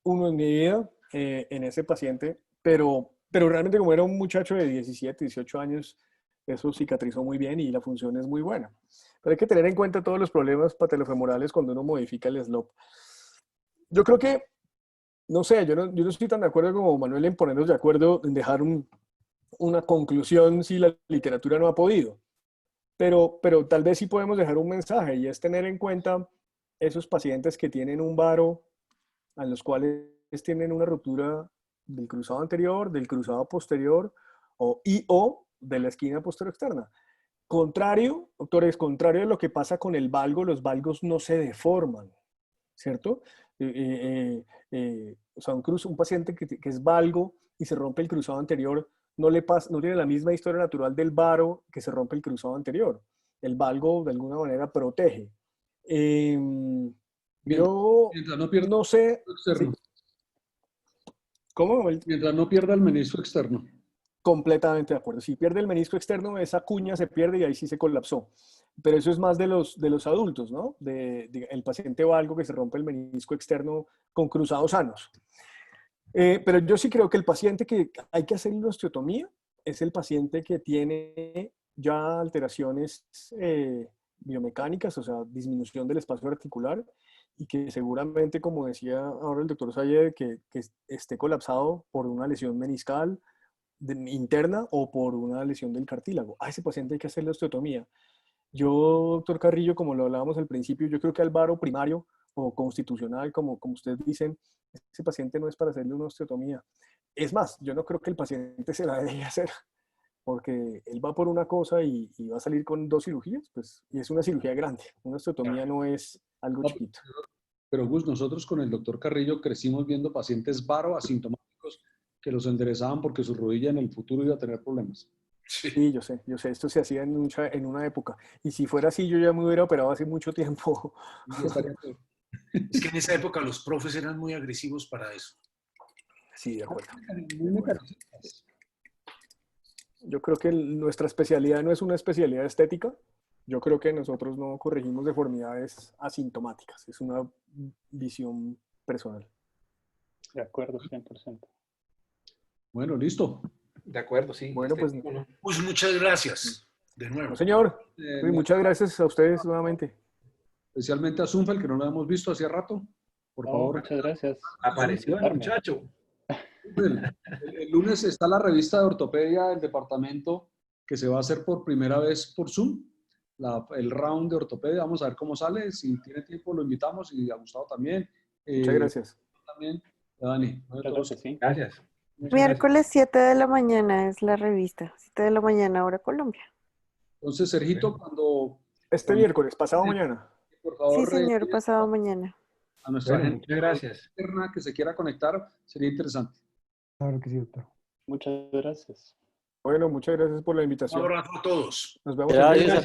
uno en mi vida en ese paciente, pero realmente como era un muchacho de 17, 18 años, eso cicatrizó muy bien y la función es muy buena. Pero hay que tener en cuenta todos los problemas patelofemorales cuando uno modifica el slope. Yo creo que, no sé, yo no estoy tan de acuerdo como Manuel en ponernos de acuerdo en dejar una conclusión si la literatura no ha podido. Pero tal vez sí podemos dejar un mensaje y es tener en cuenta esos pacientes que tienen un varo a los cuales tienen una ruptura del cruzado anterior, del cruzado posterior o de la esquina posterior externa. Contrario, doctores, contrario a lo que pasa con el valgo, los valgos no se deforman, ¿cierto? O sea, un paciente que es valgo y se rompe el cruzado anterior no tiene la misma historia natural del varo que se rompe el cruzado anterior. El valgo de alguna manera protege. Mientras, Yo mientras no pierda no sé, el menisco ¿sí? externo. ¿Cómo? Mientras no pierda el menisco externo. Completamente de acuerdo. Si pierde el menisco externo, esa cuña se pierde y ahí sí se colapsó. Pero eso es más de los adultos, ¿no? El paciente valgo que se rompe el menisco externo con cruzados sanos. Pero yo sí creo que el paciente que hay que hacer la osteotomía es el paciente que tiene ya alteraciones biomecánicas, o sea, disminución del espacio articular y que seguramente, como decía ahora el doctor Sayed, que esté colapsado por una lesión meniscal interna o por una lesión del cartílago. A ese paciente hay que hacerle osteotomía. Yo, doctor Carrillo, como lo hablábamos al principio, yo creo que al varo primario o constitucional, como ustedes dicen, ese paciente no es para hacerle una osteotomía. Es más, yo no creo que el paciente se la deje hacer, porque él va por una cosa y va a salir con 2 cirugías, pues, y es una cirugía grande. Una osteotomía no es algo No, chiquito. pero Gus, nosotros con el doctor Carrillo crecimos viendo pacientes varo asintomáticos que los enderezaban porque su rodilla en el futuro iba a tener problemas. Sí. Sí, yo sé, esto se hacía en una época. Y si fuera así, yo ya me hubiera operado hace mucho tiempo. Y estaría peor. Es que en esa época los profes eran muy agresivos para eso. Sí, de acuerdo. Muy mecanicistas. Yo creo que nuestra especialidad no es una especialidad estética. Yo creo que nosotros no corregimos deformidades asintomáticas. Es una visión personal. de acuerdo, 100%. Bueno, listo. De acuerdo, sí. Bueno, pues, Pues muchas gracias de nuevo. no, señor. Sí, muchas gracias a ustedes nuevamente. Especialmente a Zunfel, que no lo hemos visto hacía rato. Por No, favor. muchas gracias. Apareció el muchacho. El lunes está la revista de ortopedia del departamento que se va a hacer por primera vez por Zoom. El round de ortopedia. Vamos a ver cómo sale. Si tiene tiempo, lo invitamos y a Gustavo también. Muchas gracias. También. Dani. Claro que sí. Gracias. Muchas Miércoles 7 de la mañana es la revista. 7 de la mañana, hora Colombia. Entonces, Sergito, cuando Miércoles, pasado mañana. por favor, Sí, señor, pasado mañana. a nuestra Bueno, gente muchas gracias. externa que se quiera conectar, sería interesante. Claro que sí, doctor. Muchas gracias. Bueno, muchas gracias por la Un invitación. abrazo a todos. Nos vemos el Gracias lunes. a